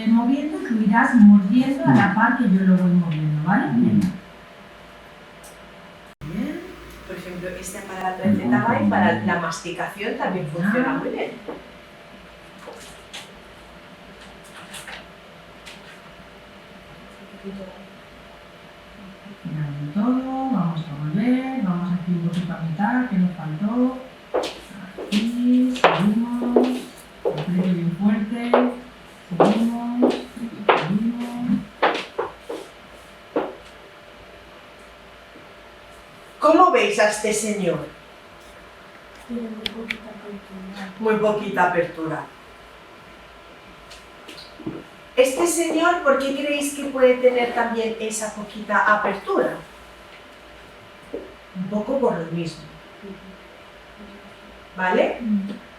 moviendo y tú irás mordiendo a la par que yo lo voy moviendo, ¿vale? Bien. Por ejemplo, este aparato de Zetaval para la masticación también funciona muy bien. Mirando todo, vamos a volver, vamos aquí un poquito a mitad, que nos faltó. Aquí, seguimos, apriete bien fuerte, seguimos, seguimos. ¿Cómo veis a este señor? Tiene muy poquita apertura. Muy poquita apertura. Este señor, ¿por qué creéis que puede tener también esa poquita apertura? Un poco por lo mismo. ¿Vale?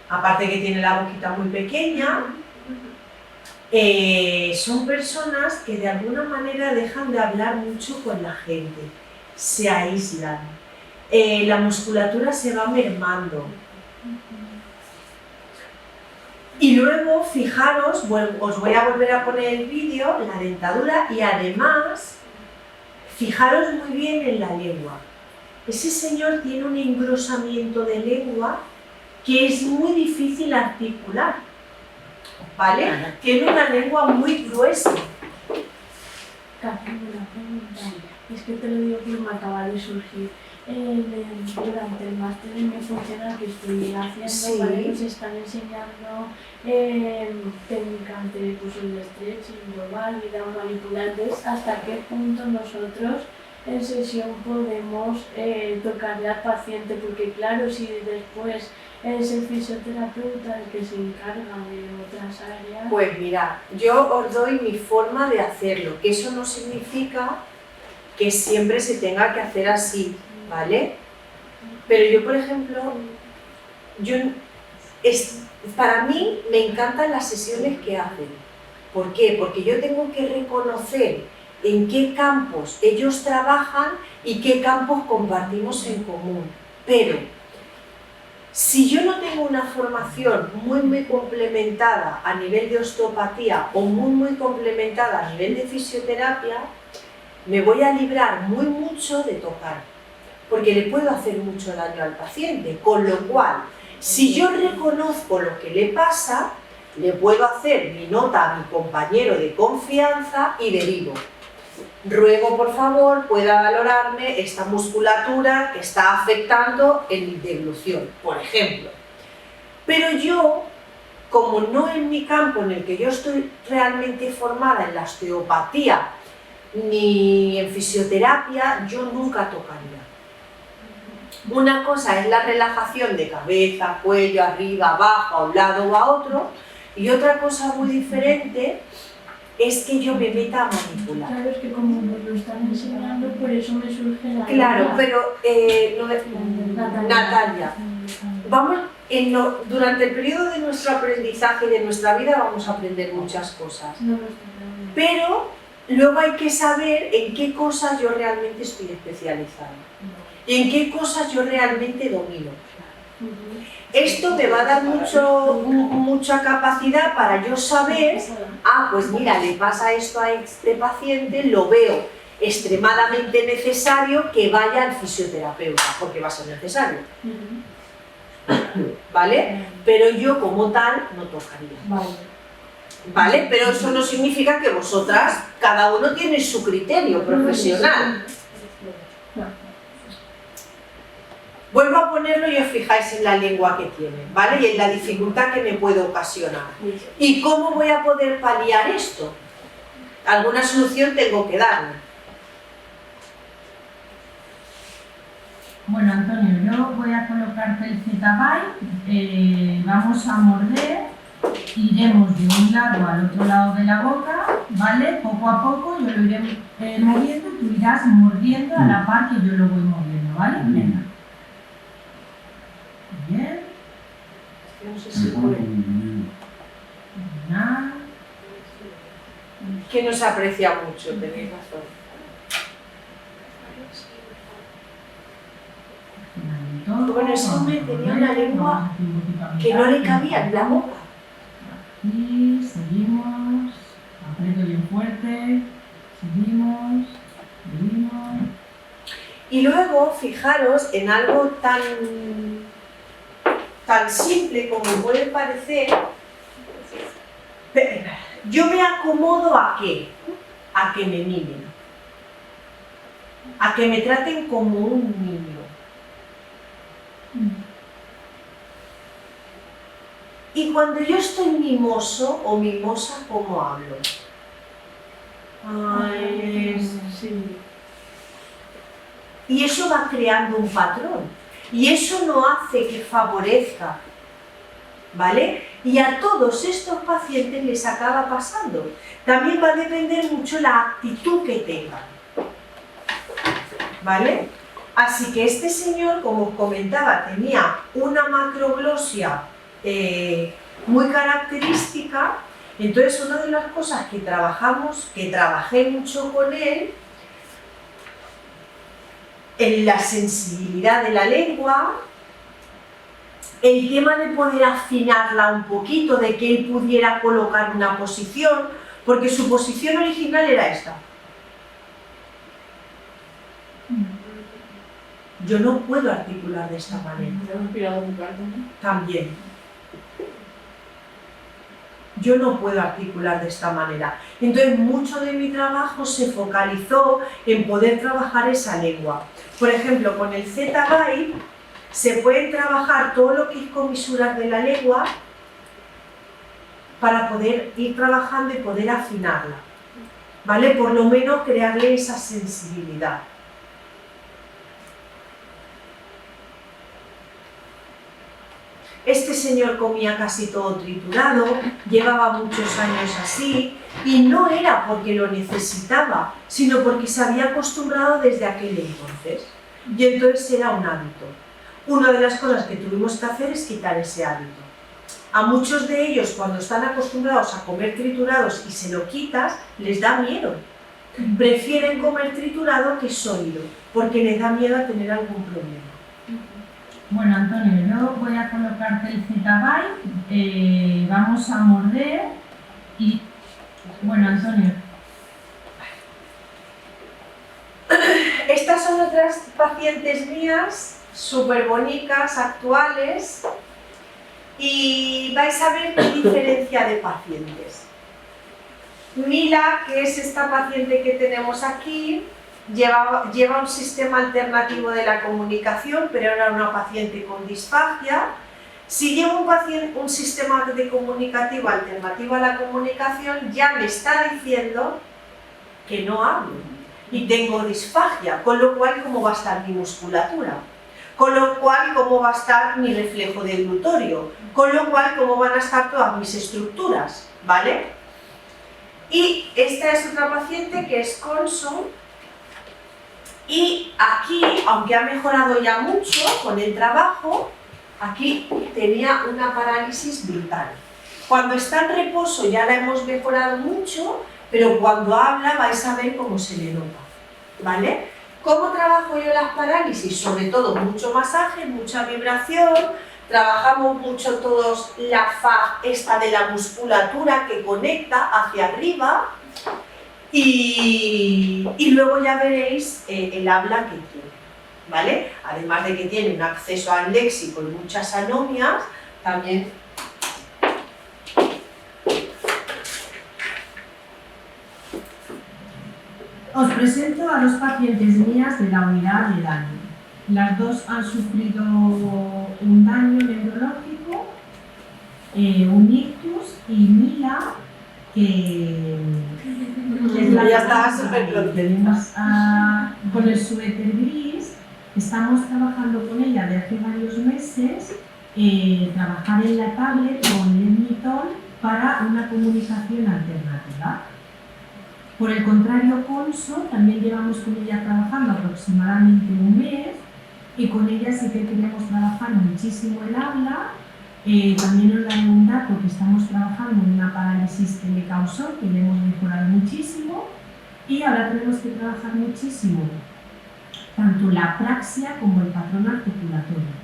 Aparte que tiene la boquita muy pequeña, son personas que de alguna manera dejan de hablar mucho con la gente, se aíslan, la musculatura se va mermando. Y luego, fijaros, os voy a volver a poner el vídeo, la dentadura, y además, fijaros muy bien en la lengua. Ese señor tiene un engrosamiento de lengua que es muy difícil articular, ¿vale? Tiene una lengua muy gruesa. Casi una pregunta. Es que te lo digo porque me acaba de surgir. Durante el máster en funcional que estoy haciendo, Sí. ¿vale? Nos están enseñando técnicas de pues, el stretching global, vida manipulantes, hasta qué punto nosotros en sesión podemos tocarle al paciente, porque claro, si después es el fisioterapeuta el que se encarga de otras áreas. Pues mirad, yo os doy mi forma de hacerlo, que eso no significa que siempre se tenga que hacer así, ¿vale? Pero yo, por ejemplo, para mí me encantan las sesiones que hacen, ¿Por qué? Porque yo tengo que reconocer en qué campos ellos trabajan y qué campos compartimos en común. Pero si yo no tengo una formación muy complementada a nivel de osteopatía o muy complementada a nivel de fisioterapia, me voy a librar mucho de tocar, porque le puedo hacer mucho daño al paciente, con lo cual, si yo reconozco lo que le pasa, le puedo hacer mi nota a mi compañero de confianza y derivo. Ruego, por favor, pueda valorarme esta musculatura que está afectando en mi deglución, por ejemplo. Pero yo, como no en mi campo en el que yo estoy realmente formada en la osteopatía ni en fisioterapia, yo nunca tocaría. Una cosa es la relajación de cabeza, cuello, arriba, abajo, a un lado o a otro, y otra cosa muy diferente es que yo me meta a manipular. Claro, es que como nos lo están enseñando, por eso me surge la Claro, idea. pero Natalia, vamos, durante el periodo de nuestro aprendizaje y de nuestra vida vamos a aprender muchas cosas. Pero luego hay que saber en qué cosas yo realmente estoy especializada y en qué cosas yo realmente domino. Esto me va a dar mucha capacidad para yo saber, pues mira, le pasa esto a este paciente, lo veo extremadamente necesario que vaya al fisioterapeuta, porque va a ser necesario. ¿Vale? Pero yo como tal no tocaría. ¿Vale? Pero eso no significa que vosotras, cada uno tiene su criterio profesional. Vuelvo a ponerlo y os fijáis en la lengua que tiene, ¿vale? Y en la dificultad que me puede ocasionar. ¿Y cómo voy a poder paliar esto? Alguna solución tengo que darme. Bueno, Antonio, yo voy a colocarte el Z-Bite, vamos a morder, iremos de un lado al otro lado de la boca, ¿vale? Poco a poco yo lo iré moviendo y tú irás mordiendo a la par que yo lo voy moviendo, ¿vale? Venga. Bien. No sé si puede. Que no se aprecia mucho, tenéis razón. Bueno, ese hombre tenía una lengua que no le cabía en la boca. Y seguimos, aprieto bien fuerte, seguimos. Y luego, fijaros en algo tan simple como puede parecer. Yo me acomodo ¿a qué? A que me mimen, a que me traten como un niño. Y cuando yo estoy mimoso o mimosa, ¿cómo hablo? Sí. Y eso va creando un patrón. Y eso no hace que favorezca, ¿vale? Y a todos estos pacientes les acaba pasando. También va a depender mucho la actitud que tengan, ¿vale? Así que este señor, como os comentaba, tenía una macroglosia muy característica. Entonces, una de las cosas que trabajé mucho con él, en la sensibilidad de la lengua, el tema de poder afinarla un poquito, de que él pudiera colocar una posición, porque su posición original era esta. Yo no puedo articular de esta manera. También. Yo no puedo articular de esta manera. Entonces, mucho de mi trabajo se focalizó en poder trabajar esa lengua. Por ejemplo, con el Z-Bite se puede trabajar todo lo que es comisuras de la lengua para poder ir trabajando y poder afinarla, ¿vale? Por lo menos crearle esa sensibilidad. Este señor comía casi todo triturado, llevaba muchos años así, y no era porque lo necesitaba, sino porque se había acostumbrado desde aquel entonces. Y entonces era un hábito. Una de las cosas que tuvimos que hacer es quitar ese hábito. A muchos de ellos, cuando están acostumbrados a comer triturados y se lo quitas, les da miedo. Prefieren comer triturado que sólido, porque les da miedo a tener algún problema. Bueno, Antonio, yo voy a colocarte el Z-Byte, vamos a morder y... Bueno, Antonio. Estas son otras pacientes mías, súper bonitas, actuales, y vais a ver qué diferencia de pacientes. Mila, que es esta paciente que tenemos aquí, lleva un sistema alternativo de la comunicación, pero era una paciente con disfagia. Si llevo un sistema de comunicativo alternativo a la comunicación, ya me está diciendo que no hablo y tengo disfagia, con lo cual cómo va a estar mi musculatura, con lo cual cómo va a estar mi reflejo deglutorio, con lo cual cómo van a estar todas mis estructuras, ¿vale? Y esta es otra paciente que es Conso, y aquí, aunque ha mejorado ya mucho con el trabajo, aquí tenía una parálisis brutal. Cuando está en reposo ya la hemos mejorado mucho, pero cuando habla vais a ver cómo se le nota, ¿vale? ¿Cómo trabajo yo las parálisis? Sobre todo mucho masaje, mucha vibración, trabajamos mucho todos la faz esta de la musculatura que conecta hacia arriba y luego ya veréis el habla que tiene, ¿vale? Además de que tiene un acceso al léxico y muchas anomias, también... Os presento a dos pacientes mías de la unidad de daño. Las dos han sufrido un daño neurológico, un ictus, y Mila, que es la ya estaba súper contenta. Con el suéter gris. Estamos trabajando con ella de hace varios meses, trabajar en la tablet con Lemniton para una comunicación alternativa. Por el contrario, Conso, también llevamos con ella trabajando aproximadamente un mes, y con ella sí que queremos trabajar muchísimo el habla. También os daré un dato que estamos trabajando en una parálisis que le causó, que le hemos mejorado muchísimo, y ahora tenemos que trabajar muchísimo tanto la apraxia como el patrón articulatorio.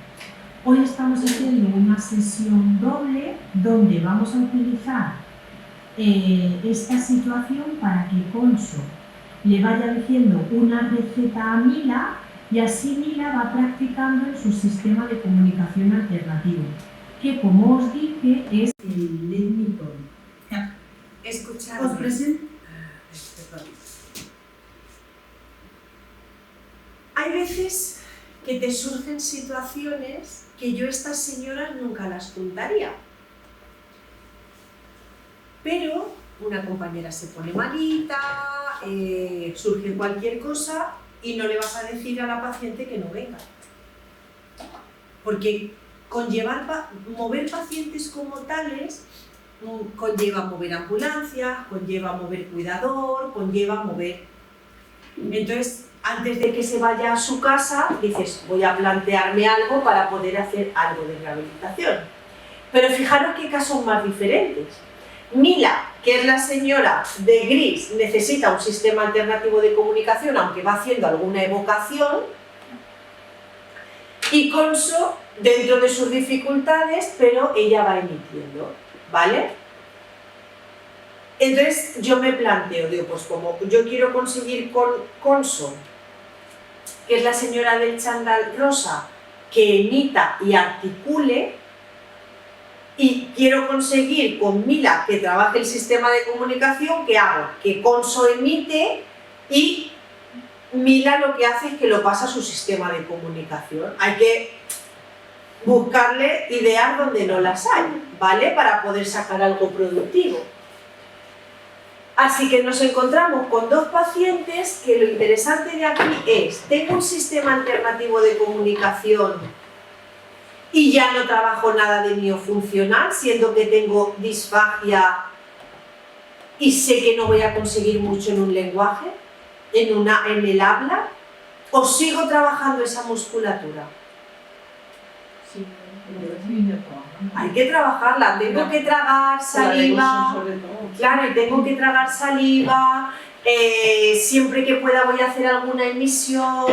Hoy estamos haciendo una sesión doble donde vamos a utilizar esta situación para que Conso le vaya diciendo una receta a Mila, y así Mila va practicando en su sistema de comunicación alternativo, que como os dije es el Lemniton. Escuchadme. Os presento. Hay veces que te surgen situaciones que yo a estas señoras nunca las contaría. Pero una compañera se pone malita, surge cualquier cosa y no le vas a decir a la paciente que no venga. Porque mover pacientes como tales conlleva mover ambulancias, conlleva mover cuidador, conlleva mover... Entonces, antes de que se vaya a su casa, dices, voy a plantearme algo para poder hacer algo de rehabilitación. Pero fijaros qué casos más diferentes. Mila, que es la señora de gris, necesita un sistema alternativo de comunicación, aunque va haciendo alguna evocación, y Conso, dentro de sus dificultades, pero ella va emitiendo, ¿vale? Entonces yo me planteo, digo, pues como yo quiero conseguir con Conso, que es la señora del chándal rosa, que emita y articule, y quiero conseguir con Mila que trabaje el sistema de comunicación, ¿qué hago? Que Conso emite y Mila lo que hace es que lo pasa a su sistema de comunicación. Hay que buscarle ideas donde no las hay, ¿vale? Para poder sacar algo productivo. Así que nos encontramos con dos pacientes que lo interesante de aquí es, tengo un sistema alternativo de comunicación y ya no trabajo nada de miofuncional, siendo que tengo disfagia y sé que no voy a conseguir mucho en un lenguaje, en el habla, o sigo trabajando esa musculatura. hay que trabajarla, tengo que tragar saliva, claro, y tengo que tragar saliva, siempre que pueda voy a hacer alguna emisión,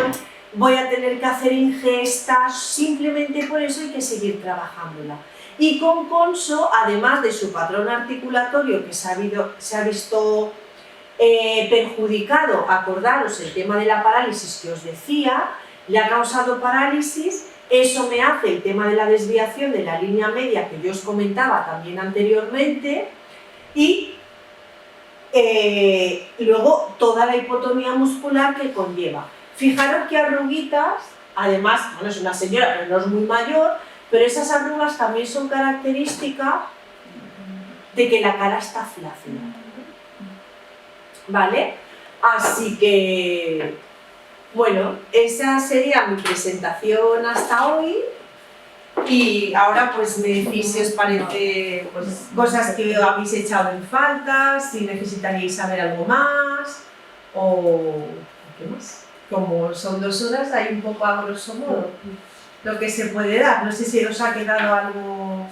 voy a tener que hacer ingestas, simplemente por eso hay que seguir trabajándola. Y con Conso, además de su patrón articulatorio que se ha visto perjudicado, acordaros el tema de la parálisis que os decía, le ha causado parálisis, eso me hace el tema de la desviación de la línea media que yo os comentaba también anteriormente y luego toda la hipotonía muscular que conlleva. Fijaros que arruguitas, además, bueno, es una señora pero no es muy mayor, pero esas arrugas también son características de que la cara está flácida, ¿vale? Así que, bueno, esa sería mi presentación hasta hoy y ahora pues me decís si os parece pues, cosas que habéis echado en falta, si necesitaríais saber algo más o ¿qué más? Como son 2 horas, hay un poco a grosso modo lo que se puede dar. No sé si os ha quedado algo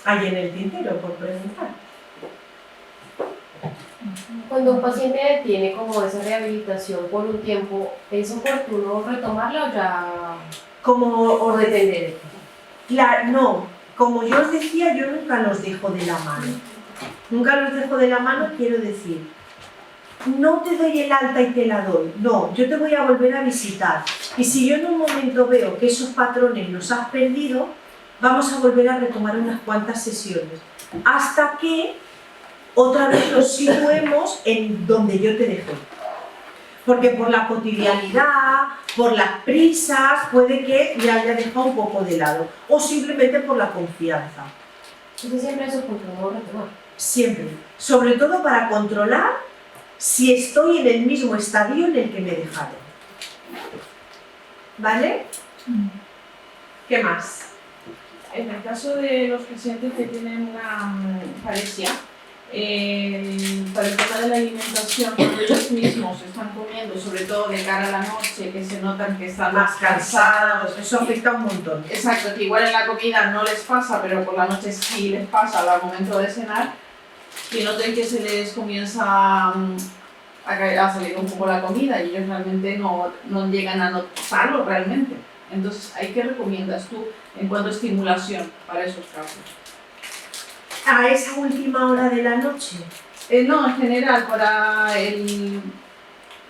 ahí en el tintero por preguntar. Cuando un paciente tiene como esa rehabilitación por un tiempo, ¿es oportuno retomarla o ya como depender? Claro, no. Como yo os decía, yo nunca los dejo de la mano. Nunca los dejo de la mano, quiero decir, no te doy el alta y te la doy. No, yo te voy a volver a visitar. Y si yo en un momento veo que esos patrones los has perdido, vamos a volver a retomar unas cuantas sesiones. Hasta que otra vez los situemos en donde yo te dejé. Porque por la cotidianidad, por las prisas, puede que le haya dejado un poco de lado. O simplemente por la confianza. Entonces siempre es oportuno retomar. Siempre. Sobre todo para controlar si estoy en el mismo estadio en el que me dejaron. ¿Vale? ¿Qué más? En el caso de los pacientes que tienen una paresia, para el tema de la alimentación, cuando ellos mismos están comiendo, sobre todo de cara a la noche, que se notan que están más cansados, eso afecta un montón. Exacto, que igual en la comida no les pasa, pero por la noche sí les pasa al momento de cenar, que noten que se les comienza a salir un poco la comida y ellos realmente no llegan a notarlo realmente. Entonces, ¿qué recomiendas tú en cuanto a estimulación para esos casos? ¿A esa última hora de la noche? No, en general, para el...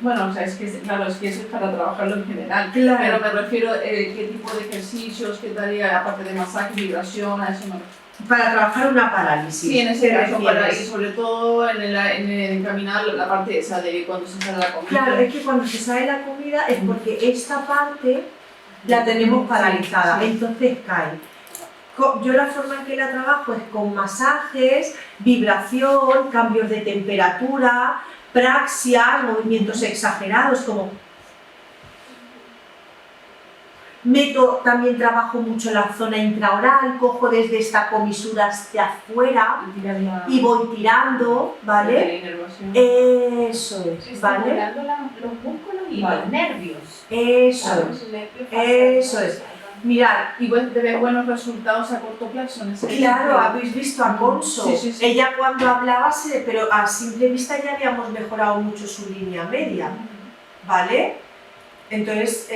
Bueno, o sea, es que eso es para trabajarlo en general. Claro. Pero me refiero a qué tipo de ejercicios, qué tarea, aparte de masaje, vibración, a eso me refiero. Para trabajar una parálisis. Sí, en ese caso, y sobre todo en encaminar la parte esa de cuando se sale la comida. Claro, es que cuando se sale la comida es porque esta parte la tenemos paralizada, sí. Entonces cae. Yo la forma en que la trabajo es con masajes, vibración, cambios de temperatura, praxias, movimientos exagerados, como... También trabajo mucho la zona intraoral, cojo desde esta comisura hacia afuera y voy tirando, ¿vale? Eso es, ¿vale? Estimulando los músculos y los nervios. Eso es. Mirad, y te ves buenos resultados a corto plazo en ese claro, sentido. habéis visto a Conso. Sí. Ella cuando hablaba, pero a simple vista ya habíamos mejorado mucho su línea media, ¿vale? Entonces...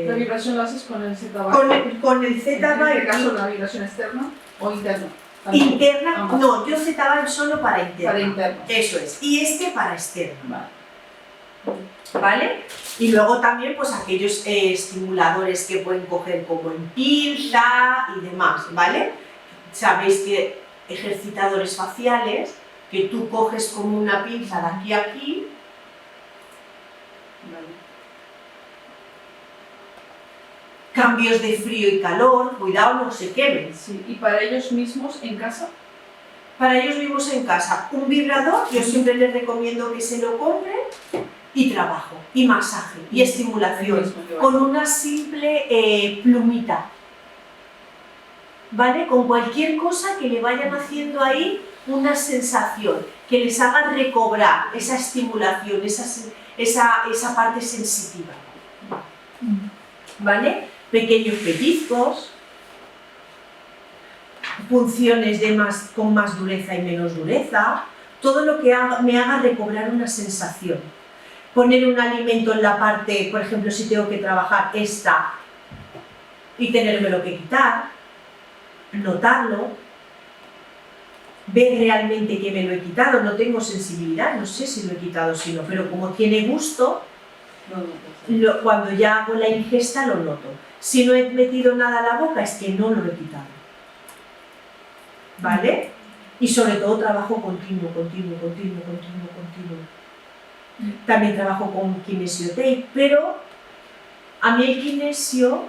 ¿La vibración la haces con el Z-Bar? Con el Z-Bar. ¿En este caso la vibración externa o interna? Interna, ambas. no, yo Z-Bar solo para interna. Para interna. Eso es, y este para externa. ¿Vale? Y luego también pues aquellos estimuladores que pueden coger como en pinza y demás, ¿vale? Sabéis que ejercitadores faciales, que tú coges como una pinza de aquí a aquí, ¿vale? Cambios de frío y calor, cuidado, no se quemen. Sí. ¿Y para ellos mismos en casa? Para ellos mismos en casa, un vibrador, yo siempre les recomiendo que se lo compren, y trabajo, y masaje, y estimulación, con una simple plumita, ¿vale? Con cualquier cosa que le vayan haciendo ahí una sensación, que les haga recobrar esa estimulación, esa parte sensitiva, ¿vale? Pequeños pellizcos, punciones con más dureza y menos dureza, todo lo que me haga recobrar una sensación. Poner un alimento en la parte, por ejemplo, si tengo que trabajar esta y tenérmelo que quitar, notarlo, ver realmente que me lo he quitado, no tengo sensibilidad, no sé si lo he quitado o si no, pero como tiene gusto, cuando ya hago la ingesta lo noto. Si no he metido nada a la boca es que no lo he quitado. ¿Vale? Y sobre todo trabajo continuo. También trabajo con kinesiotape, pero a mí el kinesio,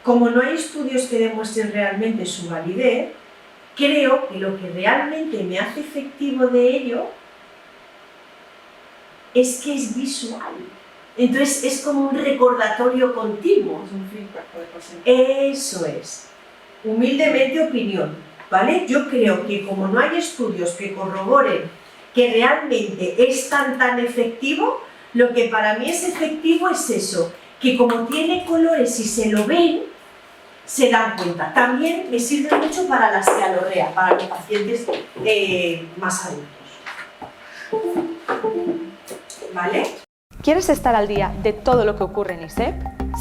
como no hay estudios que demuestren realmente su validez, creo que lo que realmente me hace efectivo de ello es que es visual. Entonces es como un recordatorio continuo. Es un feedback. Eso es. Humildemente opinión, ¿vale? Yo creo que como no hay estudios que corroboren que realmente es tan efectivo, lo que para mí es efectivo es eso, que como tiene colores y se lo ven, se dan cuenta. También me sirve mucho para la cialorrea, para los pacientes más adultos. ¿Vale? ¿Quieres estar al día de todo lo que ocurre en ISEP?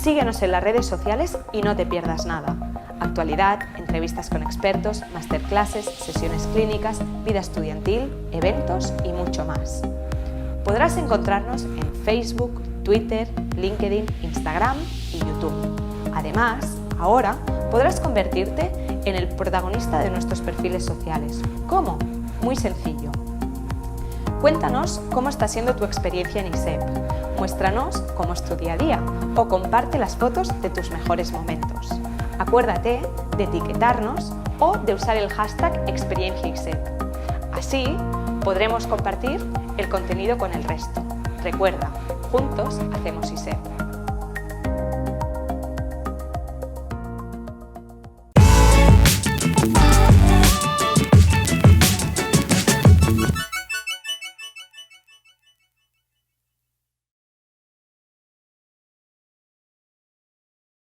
Síguenos en las redes sociales y no te pierdas nada. Actualidad, entrevistas con expertos, masterclasses, sesiones clínicas, vida estudiantil, eventos y mucho más. Podrás encontrarnos en Facebook, Twitter, LinkedIn, Instagram y YouTube. Además, ahora podrás convertirte en el protagonista de nuestros perfiles sociales. ¿Cómo? Muy sencillo. Cuéntanos cómo está siendo tu experiencia en ISEP, muéstranos cómo es tu día a día o comparte las fotos de tus mejores momentos. Acuérdate de etiquetarnos o de usar el hashtag ExperienciaISEP. Así podremos compartir el contenido con el resto. Recuerda, juntos hacemos ISEP.